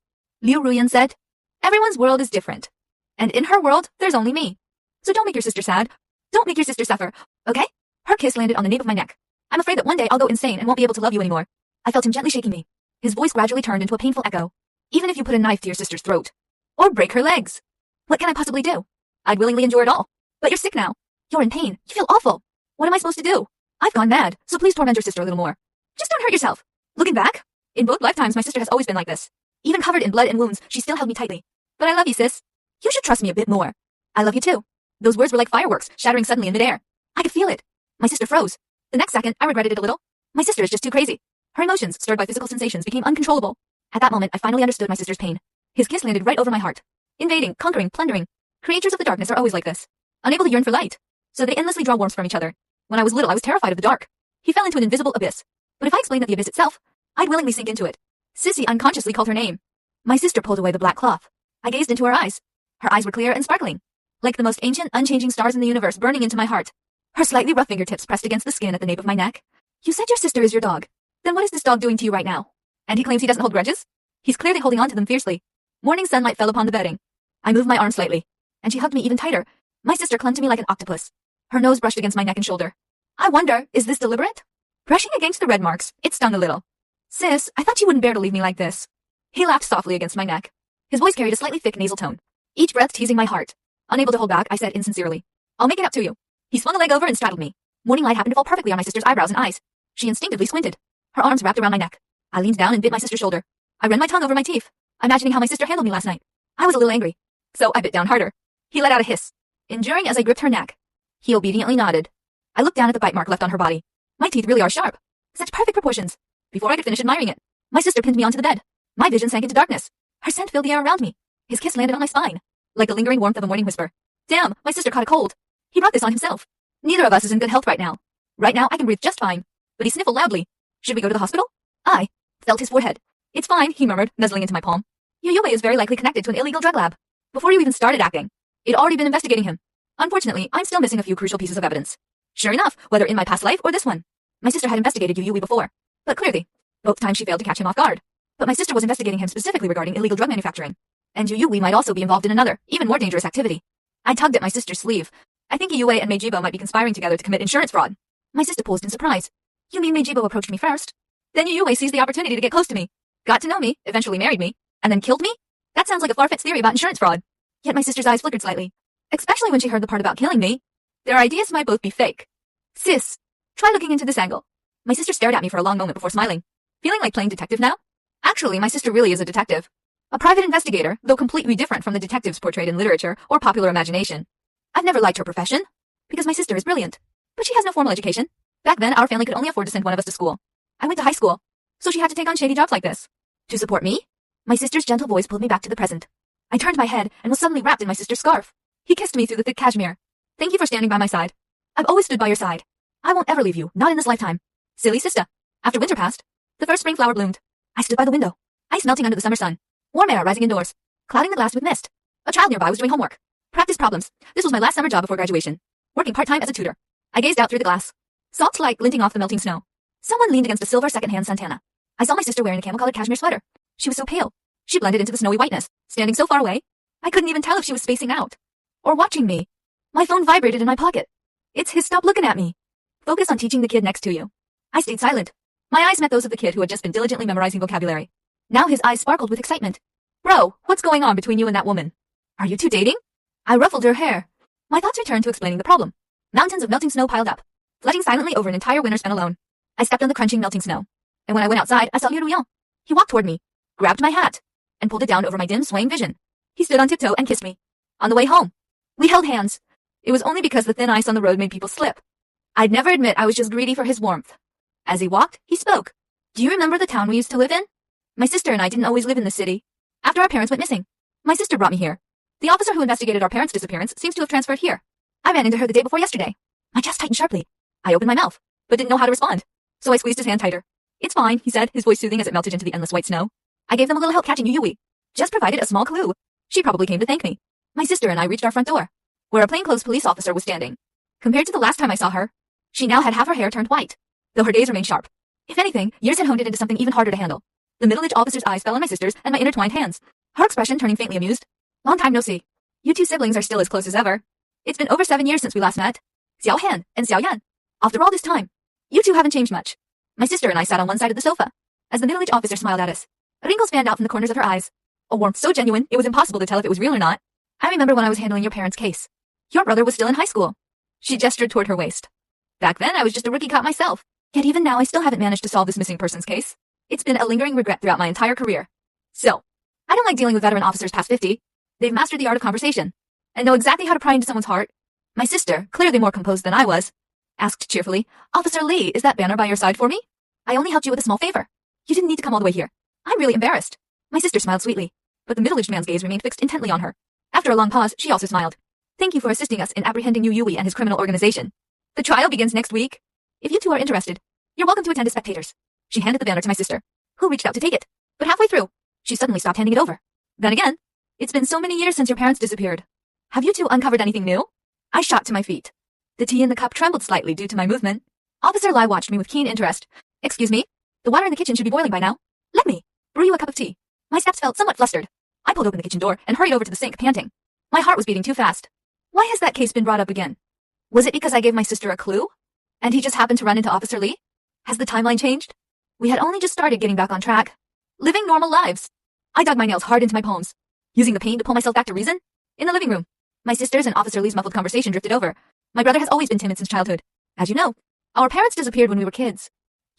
Liu Ruyan said. Everyone's world is different. And in her world, there's only me. So don't make your sister sad. Don't make your sister suffer, okay? Her kiss landed on the nape of my neck. I'm afraid that one day I'll go insane and won't be able to love you anymore. I felt him gently shaking me. His voice gradually turned into a painful echo. Even if you put a knife to your sister's throat. Or break her legs. What can I possibly do? I'd willingly endure it all. But you're sick now. You're in pain. You feel awful. What am I supposed to do? I've gone mad, so please torment your sister a little more. Just don't hurt yourself. Looking back, in both lifetimes my sister has always been like this. Even covered in blood and wounds, she still held me tightly. But I love you, sis. You should trust me a bit more. I love you too. Those words were like fireworks, shattering suddenly in midair. I could feel it. My sister froze. The next second, I regretted it a little. My sister is just too crazy. Her emotions, stirred by physical sensations, became uncontrollable. At that moment, I finally understood my sister's pain. His kiss landed right over my heart. Invading, conquering, plundering. Creatures of the darkness are always like this. Unable to yearn for light. So they endlessly draw warmth from each other. When I was little, I was terrified of the dark. He fell into an invisible abyss. But if I explained that the abyss itself, I'd willingly sink into it. Sissy unconsciously called her name. My sister pulled away the black cloth. I gazed into her eyes. Her eyes were clear and sparkling. Like the most ancient, unchanging stars in the universe burning into my heart. Her slightly rough fingertips pressed against the skin at the nape of my neck. You said your sister is your dog. Then what is this dog doing to you right now? And he claims he doesn't hold grudges? He's clearly holding on to them fiercely. Morning sunlight fell upon the bedding. I moved my arm slightly, and she hugged me even tighter. My sister clung to me like an octopus. Her nose brushed against my neck and shoulder. I wonder, is this deliberate? Brushing against the red marks, it stung a little. Sis, I thought you wouldn't bear to leave me like this. He laughed softly against my neck. His voice carried a slightly thick nasal tone. Each breath teasing my heart. Unable to hold back, I said insincerely, I'll make it up to you. He swung a leg over and straddled me. Morning light happened to fall perfectly on my sister's eyebrows and eyes. She instinctively squinted. Her arms wrapped around my neck. I leaned down and bit my sister's shoulder. I ran my tongue over my teeth, imagining how my sister handled me last night. I was a little angry, so I bit down harder. He let out a hiss, enduring as I gripped her neck. He obediently nodded. I looked down at the bite mark left on her body. My teeth really are sharp. Such perfect proportions. Before I could finish admiring it, my sister pinned me onto the bed. My vision sank into darkness. Her scent filled the air around me. His kiss landed on my spine, like the lingering warmth of a morning whisper. Damn, my sister caught a cold. He brought this on himself. Neither of us is in good health right now. Right now, I can breathe just fine. But he sniffled loudly. Should we go to the hospital? I felt his forehead. It's fine, he murmured, nuzzling into my palm. Yuyue is very likely connected to an illegal drug lab. Before you even started acting, it'd already been investigating him. Unfortunately, I'm still missing a few crucial pieces of evidence. Sure enough, whether in my past life or this one. My sister had investigated Yuyue before. But clearly, both times she failed to catch him off guard. But my sister was investigating him specifically regarding illegal drug manufacturing. And Yuyue might also be involved in another, even more dangerous activity. I tugged at my sister's sleeve. I think Yuyue and Meijibo might be conspiring together to commit insurance fraud. My sister paused in surprise. You mean Meijibo approached me first? Then Yuyue seized the opportunity to get close to me. Got to know me, eventually married me, and then killed me? That sounds like a far-fetched theory about insurance fraud. Yet my sister's eyes flickered slightly. Especially when she heard the part about killing me. Their ideas might both be fake. Sis, try looking into this angle. My sister stared at me for a long moment before smiling. Feeling like playing detective now? Actually, my sister really is a detective. A private investigator, though completely different from the detectives portrayed in literature or popular imagination. I've never liked her profession, because my sister is brilliant. But she has no formal education. Back then, our family could only afford to send one of us to school. I went to high school, so she had to take on shady jobs like this. To support me? My sister's gentle voice pulled me back to the present. I turned my head and was suddenly wrapped in my sister's scarf. He kissed me through the thick cashmere. Thank you for standing by my side. I've always stood by your side. I won't ever leave you, not in this lifetime. Silly sister. After winter passed, the first spring flower bloomed. I stood by the window, ice melting under the summer sun. Warm air rising indoors, clouding the glass with mist. A child nearby was doing homework. Practice problems. This was my last summer job before graduation. Working part-time as a tutor. I gazed out through the glass. Salt light glinting off the melting snow. Someone leaned against a silver second-hand Santana. I saw my sister wearing a camel-colored cashmere sweater. She was so pale. She blended into the snowy whiteness, standing so far away. I couldn't even tell if she was spacing out or watching me. My phone vibrated in my pocket. It's his stop looking at me. Focus on teaching the kid next to you. I stayed silent. My eyes met those of the kid who had just been diligently memorizing vocabulary. Now his eyes sparkled with excitement. Bro, what's going on between you and that woman? Are you two dating? I ruffled her hair. My thoughts returned to explaining the problem. Mountains of melting snow piled up, flooding silently over an entire winter spent alone. I stepped on the crunching melting snow. And when I went outside, I saw Liu Ruyan. He walked toward me, grabbed my hat, and pulled it down over my dim, swaying vision. He stood on tiptoe and kissed me. On the way home, we held hands. It was only because the thin ice on the road made people slip. I'd never admit I was just greedy for his warmth. As he walked, he spoke. Do you remember the town we used to live in? My sister and I didn't always live in the city. After our parents went missing, my sister brought me here. The officer who investigated our parents' disappearance seems to have transferred here. I ran into her the day before yesterday. My chest tightened sharply. I opened my mouth, but didn't know how to respond. So I squeezed his hand tighter. It's fine, he said, his voice soothing as it melted into the endless white snow. I gave them a little help catching Yui. Just provided a small clue. She probably came to thank me. My sister and I reached our front door, where a plainclothes police officer was standing. Compared to the last time I saw her, she now had half her hair turned white, though her gaze remained sharp. If anything, years had honed it into something even harder to handle. The middle-aged officer's eyes fell on my sister's and my intertwined hands, her expression turning faintly amused. Long time no see. You two siblings are still as close as ever. It's been over 7 years since we last met. Xiao Han and Xiao Yan. After all this time, you two haven't changed much. My sister and I sat on one side of the sofa, as the middle-aged officer smiled at us. Wrinkles fanned out from the corners of her eyes. A warmth so genuine, it was impossible to tell if it was real or not. I remember when I was handling your parents' case. Your brother was still in high school. She gestured toward her waist. Back then, I was just a rookie cop myself. Yet even now, I still haven't managed to solve this missing persons case. It's been a lingering regret throughout my entire career. So, I don't like dealing with veteran officers past 50. They've mastered the art of conversation, and know exactly how to pry into someone's heart. My sister, clearly more composed than I was, asked cheerfully, Officer Lee, is that banner by your side for me? I only helped you with a small favor. You didn't need to come all the way here. I'm really embarrassed. My sister smiled sweetly, but the middle-aged man's gaze remained fixed intently on her. After a long pause, she also smiled. Thank you for assisting us in apprehending Yu Yui and his criminal organization. The trial begins next week. If you two are interested, you're welcome to attend as spectators. She handed the banner to my sister, who reached out to take it. But halfway through, she suddenly stopped handing it over. Then again, it's been so many years since your parents disappeared. Have you two uncovered anything new? I shot to my feet. The tea in the cup trembled slightly due to my movement. Officer Lai watched me with keen interest. Excuse me? The water in the kitchen should be boiling by now. Let me brew you a cup of tea. My steps felt somewhat flustered. I pulled open the kitchen door and hurried over to the sink, panting. My heart was beating too fast. Why has that case been brought up again? Was it because I gave my sister a clue? And he just happened to run into Officer Lee? Has the timeline changed? We had only just started getting back on track. Living normal lives. I dug my nails hard into my palms, using the pain to pull myself back to reason. In the living room, my sister's and Officer Lee's muffled conversation drifted over. My brother has always been timid since childhood. As you know, our parents disappeared when we were kids.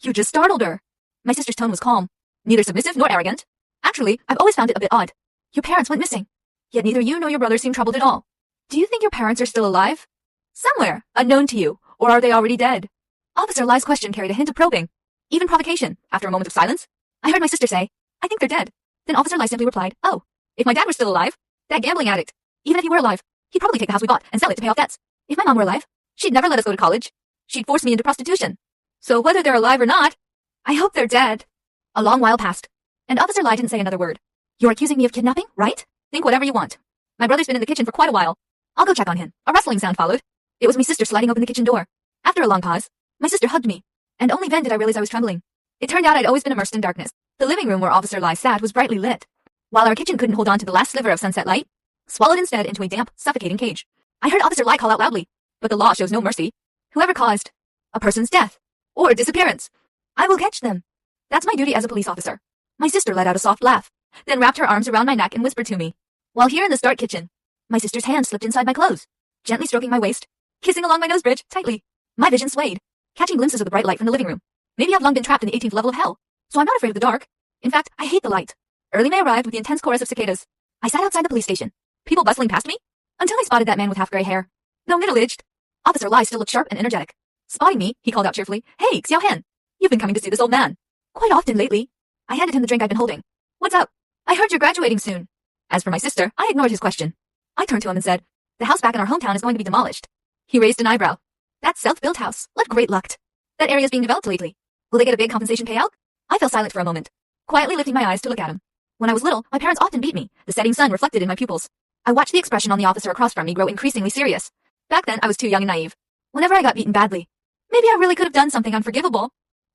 You just startled her. My sister's tone was calm, neither submissive nor arrogant. Actually, I've always found it a bit odd. Your parents went missing, yet neither you nor your brother seemed troubled at all. Do you think your parents are still alive? Somewhere, unknown to you, or are they already dead? Officer Lai's question carried a hint of probing, even provocation. After a moment of silence, I heard my sister say, I think they're dead. Then Officer Lai simply replied, oh, if my dad were still alive, that gambling addict, even if he were alive, he'd probably take the house we bought and sell it to pay off debts. If my mom were alive, she'd never let us go to college. She'd force me into prostitution. So whether they're alive or not, I hope they're dead. A long while passed, and Officer Lai didn't say another word. You're accusing me of kidnapping, right? Think whatever you want. My brother's been in the kitchen for quite a while. I'll go check on him. A rustling sound followed. It was my sister sliding open the kitchen door. After a long pause, my sister hugged me, and only then did I realize I was trembling. It turned out I'd always been immersed in darkness. The living room where Officer Lai sat was brightly lit, while our kitchen couldn't hold on to the last sliver of sunset light, swallowed instead into a damp, suffocating cage. I heard Officer Lai call out loudly, but the law shows no mercy. Whoever caused a person's death or disappearance, I will catch them. That's my duty as a police officer. My sister let out a soft laugh, then wrapped her arms around my neck and whispered to me. While here in the dark kitchen, my sister's hand slipped inside my clothes, gently stroking my waist, kissing along my nose bridge tightly. My vision swayed, catching glimpses of the bright light from the living room. Maybe I've long been trapped in the 18th level of hell, so I'm not afraid of the dark. In fact, I hate the light. Early May arrived with the intense chorus of cicadas. I sat outside the police station, people bustling past me, until I spotted that man with half-gray hair. Though middle-aged, Officer Lai still looked sharp and energetic. Spotting me, he called out cheerfully, Hey, Xiao Han, you've been coming to see this old man. Quite often lately. I handed him the drink I'd been holding. What's up? I heard you're graduating soon. As for my sister, I ignored his question. I turned to him and said, The house back in our hometown is going to be demolished. He raised an eyebrow. That self-built house, what great luck. That area's being developed lately. Will they get a big compensation payout? I fell silent for a moment, quietly lifting my eyes to look at him. When I was little, my parents often beat me, the setting sun reflected in my pupils. I watched the expression on the officer across from me grow increasingly serious. Back then, I was too young and naive. Whenever I got beaten badly, maybe I really could have done something unforgivable.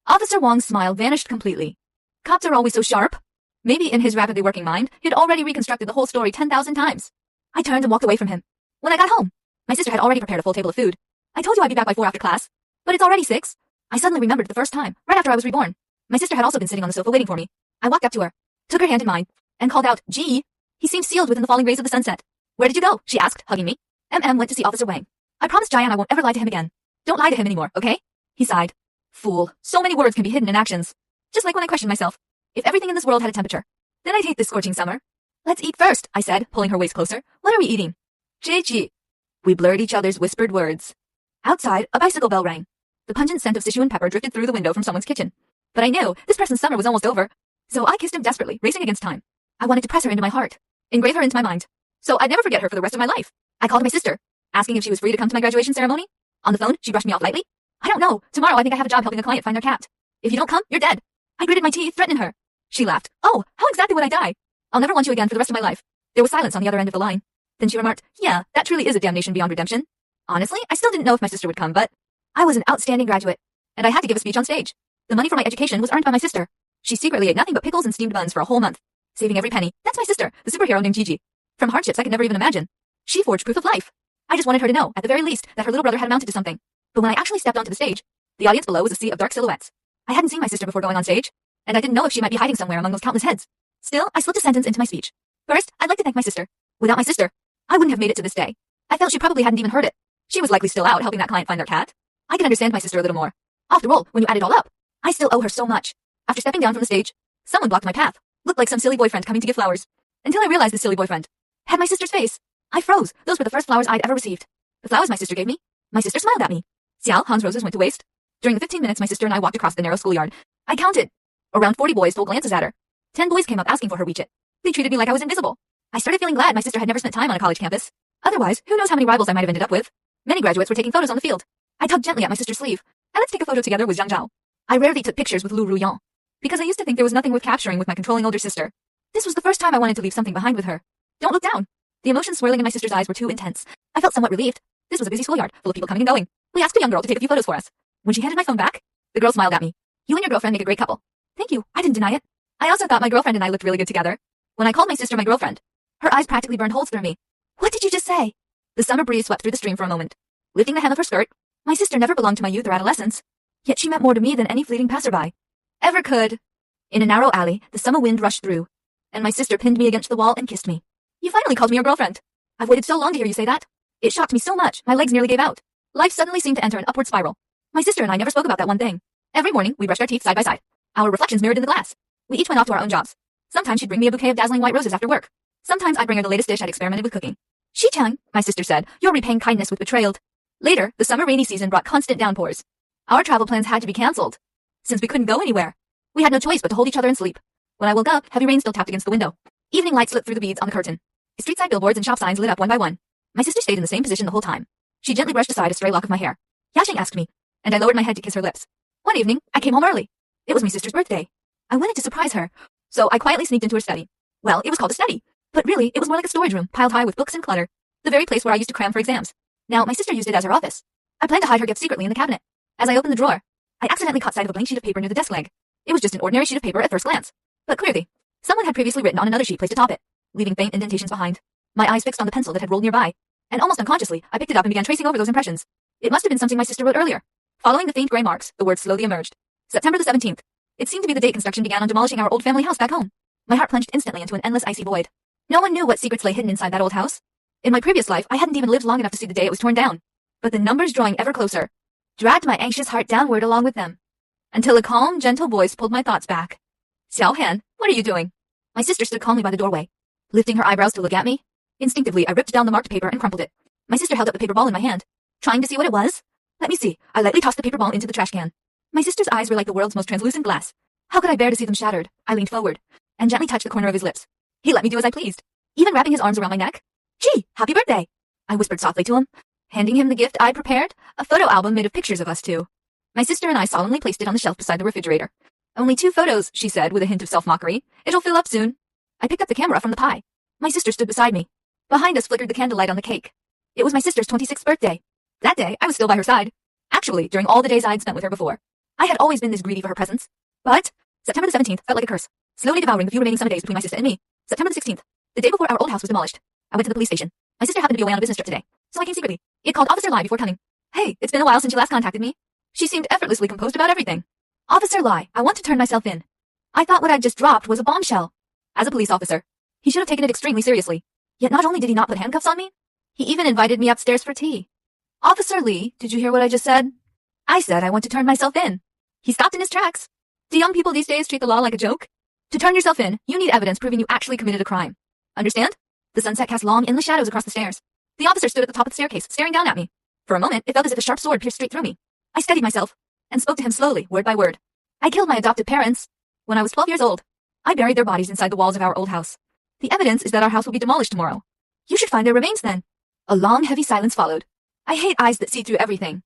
Officer Wong's smile vanished completely. Cops are always so sharp. Maybe in his rapidly working mind, he'd already reconstructed the whole story 10,000 times. I turned and walked away from him. When I got home, my sister had already prepared a full table of food. I told you I'd be back by 4 after class, but it's already 6. I suddenly remembered the first time, right after I was reborn. My sister had also been sitting on the sofa waiting for me. I walked up to her, took her hand in mine, and called out, Gee. He seemed sealed within the falling rays of the sunset. Where did you go? She asked, hugging me. Went to see Officer Wang. I promised Jian I won't ever lie to him again. Don't lie to him anymore, okay? He sighed. Fool. So many words can be hidden in actions. Just like when I questioned myself. If everything in this world had a temperature, then I'd hate this scorching summer. Let's eat first, I said, pulling her waist closer. What are we eating? Chichi. We blurred each other's whispered words. Outside, a bicycle bell rang. The pungent scent of Sichuan pepper drifted through the window from someone's kitchen. But I knew this person's summer was almost over. So I kissed him desperately, racing against time. I wanted to press her into my heart, engrave her into my mind, so I'd never forget her for the rest of my life. I called my sister, asking if she was free to come to my graduation ceremony. On the phone, she brushed me off lightly. I don't know. Tomorrow I think I have a job helping a client find their cat. If you don't come, you're dead. I gritted my teeth, threatening her. She laughed. Oh, how exactly would I die? I'll never want you again for the rest of my life. There was silence on the other end of the line. Then she remarked, yeah, that truly is a damnation beyond redemption. Honestly, I still didn't know if my sister would come, but I was an outstanding graduate, and I had to give a speech on stage. The money for my education was earned by my sister. She secretly ate nothing but pickles and steamed buns for a whole month, saving every penny. That's my sister, the superhero named Gigi. From hardships I could never even imagine. She forged proof of life. I just wanted her to know, at the very least, that her little brother had amounted to something. But when I actually stepped onto the stage, the audience below was a sea of dark silhouettes. I hadn't seen my sister before going on stage, and I didn't know if she might be hiding somewhere among those countless heads. Still, I slipped a sentence into my speech. First, I'd like to thank my sister. Without my sister, I wouldn't have made it to this day. I felt she probably hadn't even heard it. She was likely still out helping that client find their cat. I could understand my sister a little more. After all, when you add it all up, I still owe her so much. After stepping down from the stage, someone blocked my path. Looked like some silly boyfriend coming to give flowers. Until I realized the silly boyfriend had my sister's face. I froze. Those were the first flowers I'd ever received. The flowers my sister gave me. My sister smiled at me. Xiao, Hans' roses went to waste. During the 15 minutes my sister and I walked across the narrow schoolyard, I counted. Around 40 boys stole glances at her. 10 boys came up asking for her WeChat. They treated me like I was invisible. I started feeling glad my sister had never spent time on a college campus. Otherwise, who knows how many rivals I might have ended up with. Many graduates were taking photos on the field. I tugged gently at my sister's sleeve. And let's take a photo together with Zhang Zhao. I rarely took pictures with Lu Ruyan, because I used to think there was nothing worth capturing with my controlling older sister. This was the first time I wanted to leave something behind with her. Don't look down. The emotions swirling in my sister's eyes were too intense. I felt somewhat relieved. This was a busy schoolyard, full of people coming and going. We asked a young girl to take a few photos for us. When she handed my phone back, the girl smiled at me. You and your girlfriend make a great couple. Thank you. I didn't deny it. I also thought my girlfriend and I looked really good together. When I called my sister my girlfriend, her eyes practically burned holes through me. What did you just say? The summer breeze swept through the stream for a moment, lifting the hem of her skirt. My sister never belonged to my youth or adolescence, yet she meant more to me than any fleeting passerby ever could. In a narrow alley, the summer wind rushed through, and my sister pinned me against the wall and kissed me. You finally called me your girlfriend. I've waited so long to hear you say that. It shocked me so much, my legs nearly gave out. Life suddenly seemed to enter an upward spiral. My sister and I never spoke about that one thing. Every morning, we brushed our teeth side by side, our reflections mirrored in the glass. We each went off to our own jobs. Sometimes she'd bring me a bouquet of dazzling white roses after work. Sometimes I'd bring her the latest dish I'd experimented with cooking. Shi-chan, my sister said, you're repaying kindness with betrayal. Later, the summer rainy season brought constant downpours. Our travel plans had to be cancelled, since we couldn't go anywhere. We had no choice but to hold each other and sleep. When I woke up, heavy rain still tapped against the window. Evening light slipped through the beads on the curtain. Street-side billboards and shop signs lit up one by one. My sister stayed in the same position the whole time. She gently brushed aside a stray lock of my hair. Yashing asked me, and I lowered my head to kiss her lips. One evening, I came home early. It was my sister's birthday. I wanted to surprise her, so I quietly sneaked into her study. Well, it was called a study, but really, it was more like a storage room, piled high with books and clutter. The very place where I used to cram for exams. Now, my sister used it as her office. I planned to hide her gift secretly in the cabinet. As I opened the drawer, I accidentally caught sight of a blank sheet of paper near the desk leg. It was just an ordinary sheet of paper at first glance. But clearly, someone had previously written on another sheet placed atop it, leaving faint indentations behind. My eyes fixed on the pencil that had rolled nearby, and almost unconsciously, I picked it up and began tracing over those impressions. It must have been something my sister wrote earlier. Following the faint gray marks, the words slowly emerged. September the 17th. It seemed to be the date construction began on demolishing our old family house back home. My heart plunged instantly into an endless icy void. No one knew what secrets lay hidden inside that old house. In my previous life, I hadn't even lived long enough to see the day it was torn down. But the numbers drawing ever closer dragged my anxious heart downward along with them, until a calm, gentle voice pulled my thoughts back. Xiaohan, what are you doing? My sister stood calmly by the doorway, lifting her eyebrows to look at me. Instinctively, I ripped down the marked paper and crumpled it. My sister held up the paper ball in my hand, trying to see what it was. Let me see. I lightly tossed the paper ball into the trash can. My sister's eyes were like the world's most translucent glass. How could I bear to see them shattered? I leaned forward and gently touched the corner of his lips. He let me do as I pleased, even wrapping his arms around my neck. Gee, happy birthday! I whispered softly to him, handing him the gift I'd prepared, a photo album made of pictures of us two. My sister and I solemnly placed it on the shelf beside the refrigerator. Only 2 photos, she said with a hint of self-mockery. It'll fill up soon. I picked up the camera from the pie. My sister stood beside me. Behind us flickered the candlelight on the cake. It was my sister's 26th birthday. That day, I was still by her side. Actually, during all the days I'd spent with her before. I had always been this greedy for her presence. But September the 17th felt like a curse, slowly devouring the few remaining summer days between my sister and me. September the 16th, the day before our old house was demolished. I went to the police station. My sister happened to be away on a business trip today, so I came secretly. It called Officer Lai before coming. Hey, it's been a while since you last contacted me. She seemed effortlessly composed about everything. Officer Lai, I want to turn myself in. I thought what I'd just dropped was a bombshell. As a police officer, he should have taken it extremely seriously. Yet not only did he not put handcuffs on me, he even invited me upstairs for tea. Officer Lee, did you hear what I just said? I said I want to turn myself in. He stopped in his tracks. Do young people these days treat the law like a joke? To turn yourself in, you need evidence proving you actually committed a crime. Understand? The sunset cast long, endless shadows across the stairs. The officer stood at the top of the staircase, staring down at me. For a moment, it felt as if a sharp sword pierced straight through me. I steadied myself and spoke to him slowly, word by word. I killed my adopted parents when I was 12 years old. I buried their bodies inside the walls of our old house. The evidence is that our house will be demolished tomorrow. You should find their remains then. A long, heavy silence followed. I hate eyes that see through everything.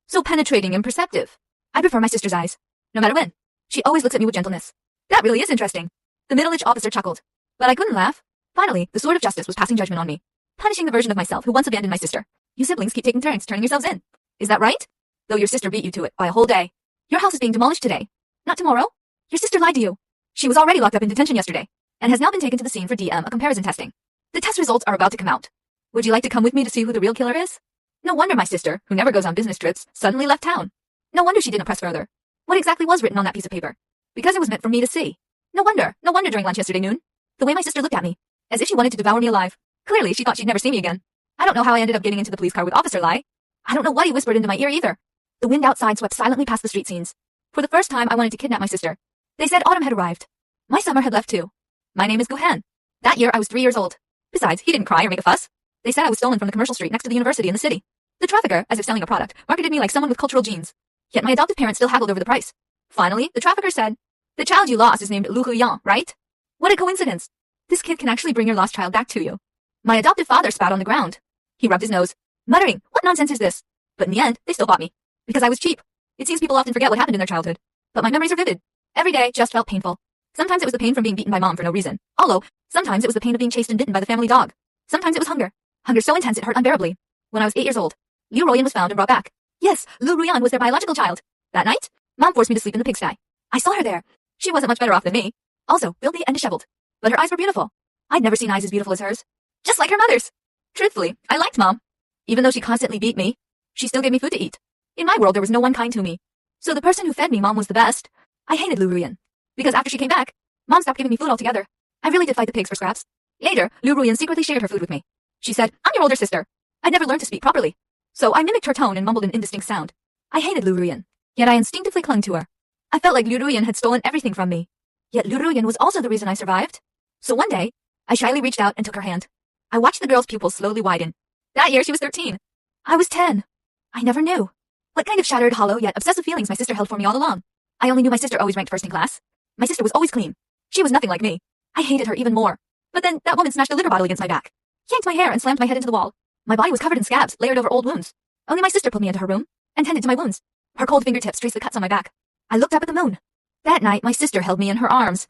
So penetrating and perceptive. I prefer my sister's eyes. No matter when. She always looks at me with gentleness. That really is interesting. The middle-aged officer chuckled. But I couldn't laugh. Finally, the sword of justice was passing judgment on me. Punishing the version of myself who once abandoned my sister. You siblings keep taking turns turning yourselves in. Is that right? Though your sister beat you to it by a whole day. Your house is being demolished today. Not tomorrow. Your sister lied to you. She was already locked up in detention yesterday, and has now been taken to the scene for a comparison testing. The test results are about to come out. Would you like to come with me to see who the real killer is? No wonder my sister, who never goes on business trips, suddenly left town. No wonder she didn't press further. What exactly was written on that piece of paper? Because it was meant for me to see. No wonder during lunch yesterday noon. The way my sister looked at me, as if she wanted to devour me alive. Clearly, she thought she'd never see me again. I don't know how I ended up getting into the police car with Officer Lai. I don't know what he whispered into my ear either. The wind outside swept silently past the street scenes. For the first time, I wanted to kidnap my sister. They said autumn had arrived. My summer had left too. My name is Guhan. That year, I was 3 years old. Besides, he didn't cry or make a fuss. They said I was stolen from the commercial street next to the university in the city. The trafficker, as if selling a product, marketed me like someone with cultural genes. Yet my adoptive parents still haggled over the price. Finally, the trafficker said, "The child you lost is named Lu Huyan, right? What a coincidence. This kid can actually bring your lost child back to you." My adoptive father spat on the ground. He rubbed his nose, muttering, "What nonsense is this?" But in the end, they still bought me. Because I was cheap. It seems people often forget what happened in their childhood. But my memories are vivid. Every day just felt painful. Sometimes it was the pain from being beaten by mom for no reason. Although, sometimes it was the pain of being chased and bitten by the family dog. Sometimes it was hunger. Hunger so intense it hurt unbearably. When I was 8 years old, Liu Ruoyan was found and brought back. Yes, Liu Ruoyan was their biological child. That night, mom forced me to sleep in the pigsty. I saw her there. She wasn't much better off than me. Also, filthy and disheveled. But her eyes were beautiful. I'd never seen eyes as beautiful as hers. Just like her mother's. Truthfully, I liked mom. Even though she constantly beat me, she still gave me food to eat. In my world, there was no one kind to me. So the person who fed me, mom, was the best. I hated Liu Ruoyan. Because after she came back, mom stopped giving me food altogether. I really did fight the pigs for scraps. Later, Liu Ruoyan secretly shared her food with me. She said, "I'm your older sister." I'd never learned to speak properly. So I mimicked her tone and mumbled an indistinct sound. I hated Liu Ruoyan. Yet I instinctively clung to her. I felt like Liu Ruoyan had stolen everything from me. Yet Liu Ruoyan was also the reason I survived. So one day, I shyly reached out and took her hand. I watched the girl's pupils slowly widen. That year, she was 13. I was 10. I never knew what kind of shattered, hollow, yet obsessive feelings my sister held for me all along. I only knew my sister always ranked first in class. My sister was always clean. She was nothing like me. I hated her even more. But then, that woman smashed a litter bottle against my back, yanked my hair, and slammed my head into the wall. My body was covered in scabs, layered over old wounds. Only my sister pulled me into her room and tended to my wounds. Her cold fingertips traced the cuts on my back. I looked up at the moon. That night, my sister held me in her arms.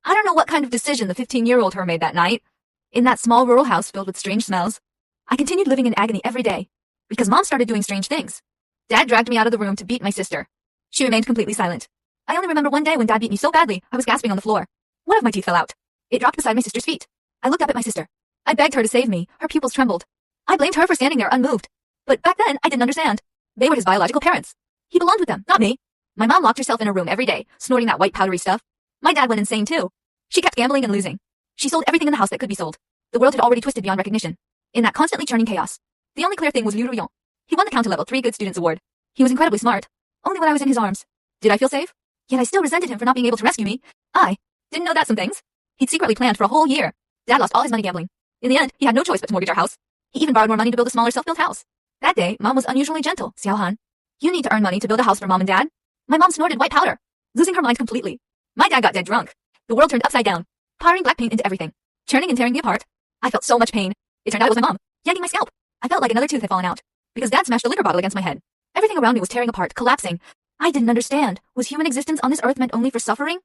I don't know what kind of decision the 15-year-old her made that night. In that small rural house filled with strange smells, I continued living in agony every day. Because mom started doing strange things. Dad dragged me out of the room to beat my sister. She remained completely silent. I only remember one day when Dad beat me so badly, I was gasping on the floor. One of my teeth fell out. It dropped beside my sister's feet. I looked up at my sister. I begged her to save me. Her pupils trembled. I blamed her for standing there unmoved. But back then, I didn't understand. They were his biological parents. He belonged with them, not me. My mom locked herself in her room every day, snorting that white powdery stuff. My dad went insane too. She kept gambling and losing. She sold everything in the house that could be sold. The world had already twisted beyond recognition. In that constantly churning chaos, the only clear thing was Liu Ruoyan. He won the Counter Level 3 Good Students Award. He was incredibly smart. Only when I was in his arms did I feel safe. Yet I still resented him for not being able to rescue me. I didn't know that some things. He'd secretly planned for a whole year. Dad lost all his money gambling. In the end, he had no choice but to mortgage our house. He even borrowed more money to build a smaller self-built house. That day, Mom was unusually gentle. Xiaohan, you need to earn money to build a house for Mom and Dad. My mom snorted white powder, losing her mind completely. My dad got dead drunk. The world turned upside down, powering black paint into everything, churning and tearing me apart. I felt so much pain. It turned out it was my mom, yanking my scalp. I felt like another tooth had fallen out, because Dad smashed a liquor bottle against my head. Everything around me was tearing apart, collapsing. I didn't understand. Was human existence on this earth meant only for suffering?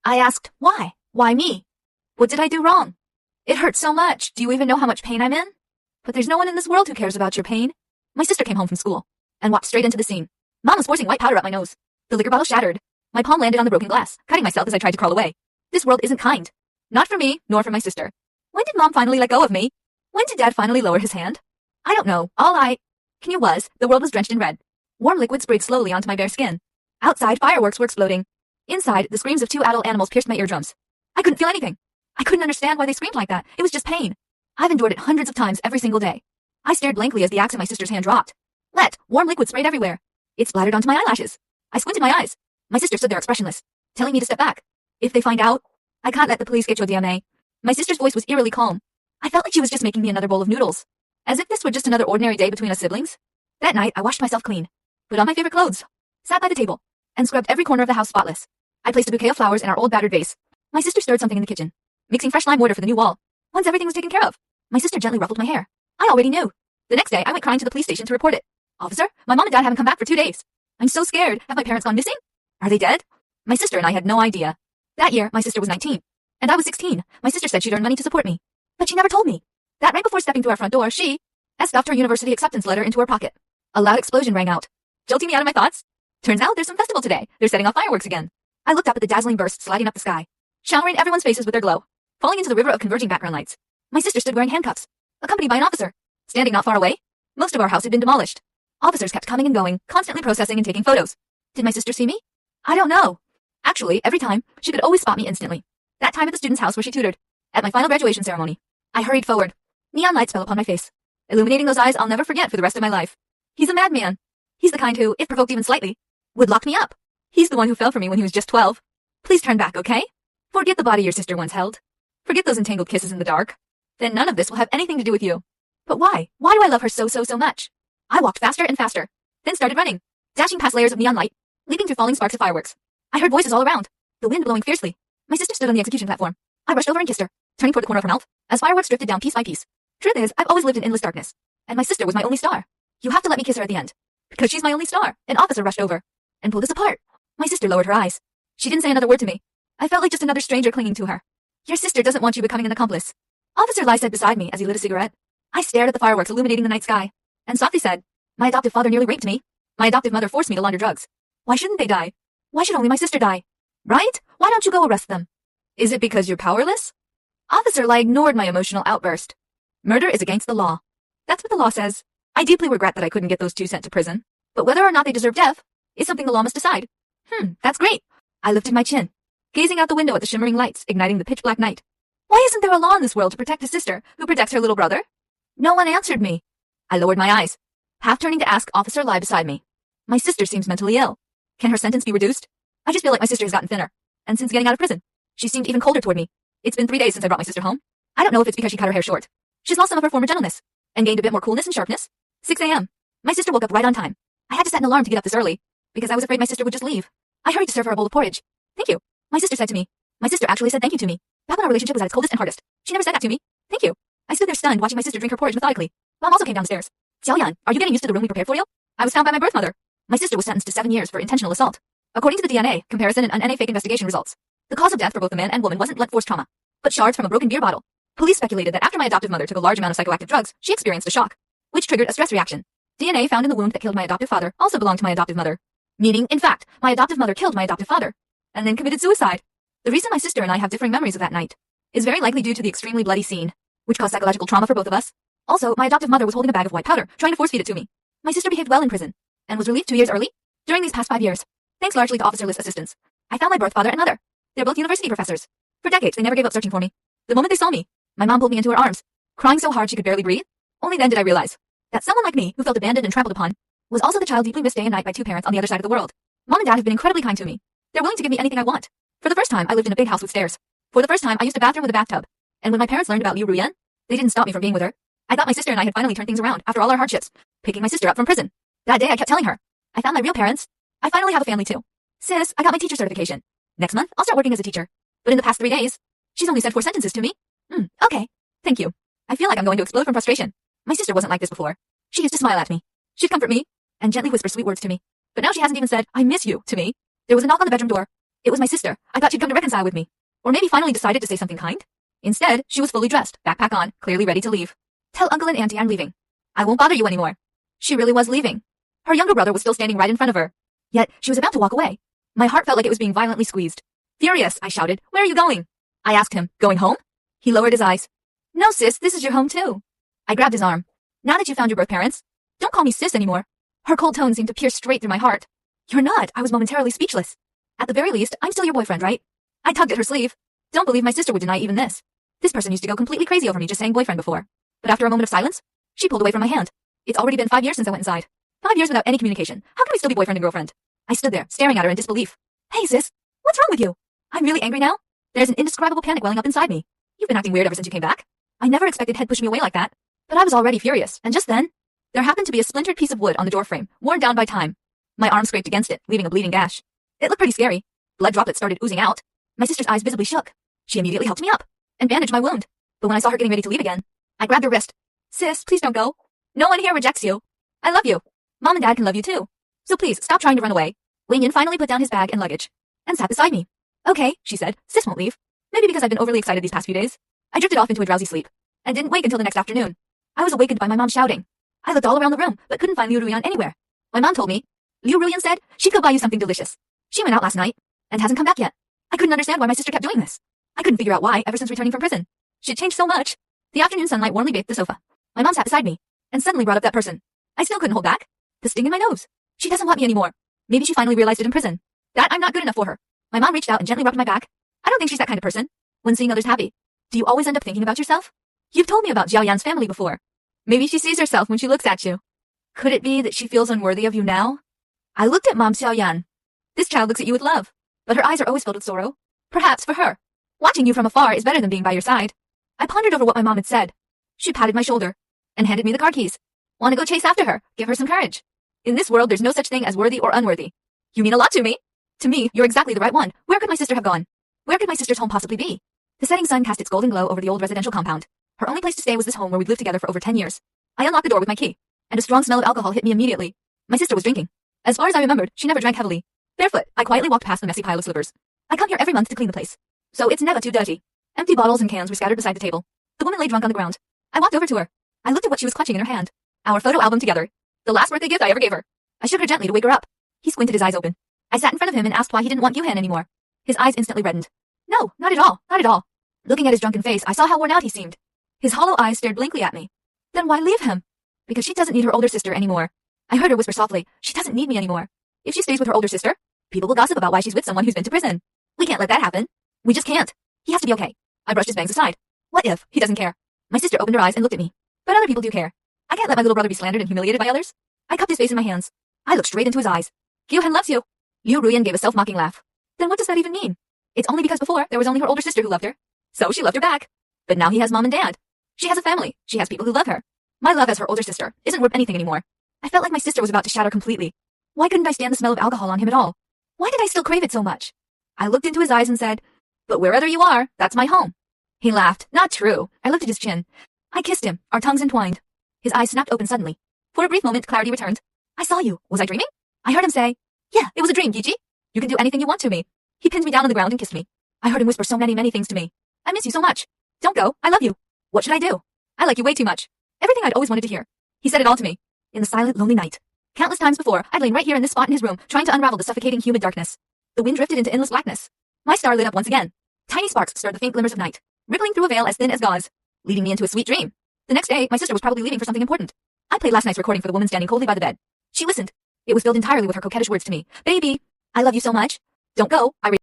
I asked, why? Why me? What did I do wrong? It hurts so much. Do you even know how much pain I'm in? But there's no one in this world who cares about your pain. My sister came home from school and walked straight into the scene. Mom was forcing white powder up my nose. The liquor bottle shattered. My palm landed on the broken glass, cutting myself as I tried to crawl away. This world isn't kind. Not for me, nor for my sister. When did Mom finally let go of me? When did Dad finally lower his hand? I don't know. All I knew was the world was drenched in red. Warm liquid sprayed slowly onto my bare skin. Outside, fireworks were exploding. Inside, the screams of 2 adult animals pierced my eardrums. I couldn't feel anything. I couldn't understand why they screamed like that. It was just pain. I've endured it hundreds of times every single day. I stared blankly as the axe in my sister's hand dropped. Warm liquid sprayed everywhere. It splattered onto my eyelashes. I squinted my eyes. My sister stood there expressionless, telling me to step back. If they find out, I can't let the police get your DNA. My sister's voice was eerily calm. I felt like she was just making me another bowl of noodles. As if this were just another ordinary day between us siblings. That night, I washed myself clean, put on my favorite clothes, sat by the table, and scrubbed every corner of the house spotless. I placed a bouquet of flowers in our old battered vase. My sister stirred something in the kitchen, mixing fresh lime mortar for the new wall. Once everything was taken care of, my sister gently ruffled my hair. I already knew. The next day, I went crying to the police station to report it. Officer, my mom and dad haven't come back for 2 days. I'm so scared. Have my parents gone missing? Are they dead? My sister and I had no idea. That year, my sister was 19, and I was 16. My sister said she'd earn money to support me, but she never told me that right before stepping through our front door, she stuffed her university acceptance letter into her pocket. A loud explosion rang out, jolting me out of my thoughts. Turns out there's some festival today. They're setting off fireworks again. I looked up at the dazzling bursts sliding up the sky, showering everyone's faces with their glow, falling into the river of converging background lights. My sister stood wearing handcuffs, accompanied by an officer, standing not far away. Most of our house had been demolished. Officers kept coming and going, constantly processing and taking photos. Did my sister see me? I don't know. Actually, every time, she could always spot me instantly. That time at the student's house where she tutored, at my final graduation ceremony, I hurried forward. Neon lights fell upon my face, illuminating those eyes I'll never forget for the rest of my life. He's a madman. He's the kind who, if provoked even slightly, would lock me up. He's the one who fell for me when he was just 12. Please turn back, okay? Forget the body your sister once held. Forget those entangled kisses in the dark. Then none of this will have anything to do with you. But why? Why do I love her so much? I walked faster and faster, then started running, dashing past layers of neon light, leaping through falling sparks of fireworks. I heard voices all around, the wind blowing fiercely. My sister stood on the execution platform. I rushed over and kissed her, turning toward the corner of her mouth, as fireworks drifted down piece by piece. Truth is, I've always lived in endless darkness, and my sister was my only star. You have to let me kiss her at the end, because she's my only star. An officer rushed over and pulled us apart. My sister lowered her eyes. She didn't say another word to me. I felt like just another stranger clinging to her. Your sister doesn't want you becoming an accomplice. Officer Lai said beside me as he lit a cigarette. I stared at the fireworks illuminating the night sky, and softly said, my adoptive father nearly raped me. My adoptive mother forced me to launder drugs. Why shouldn't they die? Why should only my sister die? Right? Why don't you go arrest them? Is it because you're powerless? Officer Lai ignored my emotional outburst. Murder is against the law. That's what the law says. I deeply regret that I couldn't get those two sent to prison. But whether or not they deserve death is something the law must decide. That's great. I lifted my chin, gazing out the window at the shimmering lights igniting the pitch-black night. Why isn't there a law in this world to protect a sister who protects her little brother? No one answered me. I lowered my eyes, half turning to ask Officer Lai beside me. My sister seems mentally ill. Can her sentence be reduced? I just feel like my sister has gotten thinner. And since getting out of prison, she seemed even colder toward me. It's been 3 days since I brought my sister home. I don't know if it's because she cut her hair short. She's lost some of her former gentleness and gained a bit more coolness and sharpness. 6 a.m. My sister woke up right on time. I had to set an alarm to get up this early because I was afraid my sister would just leave. I hurried to serve her a bowl of porridge. Thank you, my sister said to me. My sister actually said thank you to me. Back when our relationship was at its coldest and hardest, she never said that to me. Thank you. I stood there stunned watching my sister drink her porridge methodically. Mom also came downstairs. Xiaoyan, are you getting used to the room we prepared for you? I was found by my birth mother. My sister was sentenced to 7 years for intentional assault. According to the DNA comparison and NA fake investigation results, the cause of death for both the man and woman wasn't blunt force trauma, but shards from a broken beer bottle. Police speculated that after my adoptive mother took a large amount of psychoactive drugs, she experienced a shock, which triggered a stress reaction. DNA found in the wound that killed my adoptive father also belonged to my adoptive mother. Meaning, in fact, my adoptive mother killed my adoptive father, and then committed suicide. The reason my sister and I have differing memories of that night is very likely due to the extremely bloody scene, which caused psychological trauma for both of us. Also, my adoptive mother was holding a bag of white powder, trying to force-feed it to me. My sister behaved well in prison, and was relieved 2 years early. During these past 5 years, thanks largely to Officer Li's assistance, I found my birth father and mother. They're both university professors. For decades, they never gave up searching for me. The moment they saw me, my mom pulled me into her arms, crying so hard she could barely breathe. Only then did I realize that someone like me, who felt abandoned and trampled upon, was also the child deeply missed day and night by two parents on the other side of the world. Mom and dad have been incredibly kind to me. They're willing to give me anything I want. For the first time, I lived in a big house with stairs. For the first time, I used a bathroom with a bathtub. And when my parents learned about Liu Ruyan, they didn't stop me from being with her. I thought my sister and I had finally turned things around after all our hardships, picking my sister up from prison. That day, I kept telling her, I found my real parents. I finally have a family too. Sis, I got my teacher certification. Next month, I'll start working as a teacher. But in the past 3 days, she's only said 4 sentences to me. Okay. Thank you. I feel like I'm going to explode from frustration. My sister wasn't like this before. She used to smile at me. She'd comfort me, and gently whisper sweet words to me. But now she hasn't even said, I miss you, to me. There was a knock on the bedroom door. It was my sister. I thought she'd come to reconcile with me. Or maybe finally decided to say something kind. Instead, she was fully dressed, backpack on, clearly ready to leave. Tell Uncle and Auntie I'm leaving. I won't bother you anymore. She really was leaving. Her younger brother was still standing right in front of her. Yet, she was about to walk away. My heart felt like it was being violently squeezed. Furious, I shouted, where are you going? I asked him, going home? He lowered his eyes. No sis, this is your home too. I grabbed his arm. Now that you found your birth parents, don't call me sis anymore. Her cold tone seemed to pierce straight through my heart. You're not. I was momentarily speechless. At the very least, I'm still your boyfriend, right? I tugged at her sleeve. Don't believe my sister would deny even this. This person used to go completely crazy over me just saying boyfriend before. But after a moment of silence, she pulled away from my hand. It's already been 5 years since I went inside. 5 years without any communication. How can we still be boyfriend and girlfriend? I stood there, staring at her in disbelief. Hey sis, what's wrong with you? I'm really angry now. There's an indescribable panic welling up inside me. You've been acting weird ever since you came back. I never expected he'd push me away like that, but I was already furious, and just then, there happened to be a splintered piece of wood on the door frame, worn down by time. My arm scraped against it, leaving a bleeding gash. It looked pretty scary. Blood droplets started oozing out. My sister's eyes visibly shook. She immediately helped me up and bandaged my wound. But when I saw her getting ready to leave again, I grabbed her wrist. Sis, please don't go. No one here rejects you. I love you. Mom and Dad can love you too. So please, stop trying to run away. Wei Yin finally put down his bag and luggage and sat beside me. Okay, she said, sis won't leave. Maybe because I've been overly excited these past few days. I drifted off into a drowsy sleep and didn't wake until the next afternoon. I was awakened by my mom shouting. I looked all around the room, but couldn't find Liu Ruyan anywhere. My mom told me. Liu Ruyan said she'd go buy you something delicious. She went out last night and hasn't come back yet. I couldn't understand why my sister kept doing this. I couldn't figure out why ever since returning from prison. She'd changed so much. The afternoon sunlight warmly bathed the sofa. My mom sat beside me and suddenly brought up that person. I still couldn't hold back. The sting in my nose. She doesn't want me anymore. Maybe she finally realized it in prison. That I'm not good enough for her. My mom reached out and gently rubbed my back. I don't think she's that kind of person. When seeing others happy, do you always end up thinking about yourself? You've told me about Jiao Yan's family before. Maybe she sees herself when she looks at you. Could it be that she feels unworthy of you now? I looked at Mom Xiao Yan. This child looks at you with love, but her eyes are always filled with sorrow. Perhaps for her, watching you from afar is better than being by your side. I pondered over what my mom had said. She patted my shoulder and handed me the car keys. Want to go chase after her? Give her some courage. In this world, there's no such thing as worthy or unworthy. You mean a lot to me. To me, you're exactly the right one. Where could my sister have gone? Where could my sister's home possibly be? The setting sun cast its golden glow over the old residential compound. Her only place to stay was this home where we'd lived together for over 10 years. I unlocked the door with my key, and a strong smell of alcohol hit me immediately. My sister was drinking. As far as I remembered, she never drank heavily. Barefoot, I quietly walked past the messy pile of slippers. I come here every month to clean the place, so it's never too dirty. Empty bottles and cans were scattered beside the table. The woman lay drunk on the ground. I walked over to her. I looked at what she was clutching in her hand. Our photo album together. The last birthday gift I ever gave her. I shook her gently to wake her up. He squinted his eyes open. I sat in front of him and asked why he didn't want Yuhan anymore. His eyes instantly reddened. No, not at all, not at all. Looking at his drunken face, I saw how worn out he seemed. His hollow eyes stared blankly at me. Then why leave him? Because she doesn't need her older sister anymore. I heard her whisper softly, she doesn't need me anymore. If she stays with her older sister, people will gossip about why she's with someone who's been to prison. We can't let that happen. We just can't. He has to be okay. I brushed his bangs aside. What if he doesn't care? My sister opened her eyes and looked at me. But other people do care. I can't let my little brother be slandered and humiliated by others. I cupped his face in my hands. I looked straight into his eyes. Yuhan loves you. Liu Ruyan gave a self-mocking laugh. Then what does that even mean? It's only because before there was only her older sister who loved her. So she loved her back. But now he has mom and dad. She has a family. She has people who love her. My love as her older sister isn't worth anything anymore. I felt like my sister was about to shatter completely. Why couldn't I stand the smell of alcohol on him at all? Why did I still crave it so much? I looked into his eyes and said, but wherever you are, that's my home. He laughed. Not true. I looked at his chin. I kissed him, our tongues entwined. His eyes snapped open suddenly. For a brief moment, clarity returned. I saw you. Was I dreaming? I heard him say, yeah, it was a dream, Gigi. You can do anything you want to me. He pinned me down on the ground and kissed me. I heard him whisper so many things to me. I miss you so much. Don't go. I love you. What should I do? I like you way too much. Everything I'd always wanted to hear. He said it all to me. In the silent, lonely night. Countless times before, I'd lain right here in this spot in his room, trying to unravel the suffocating, humid darkness. The wind drifted into endless blackness. My star lit up once again. Tiny sparks stirred the faint glimmers of night, rippling through a veil as thin as gauze, leading me into a sweet dream. The next day, my sister was probably leaving for something important. I played last night's recording for the woman standing coldly by the bed. She listened. It was filled entirely with her coquettish words to me. Baby, I love you so much. Don't go.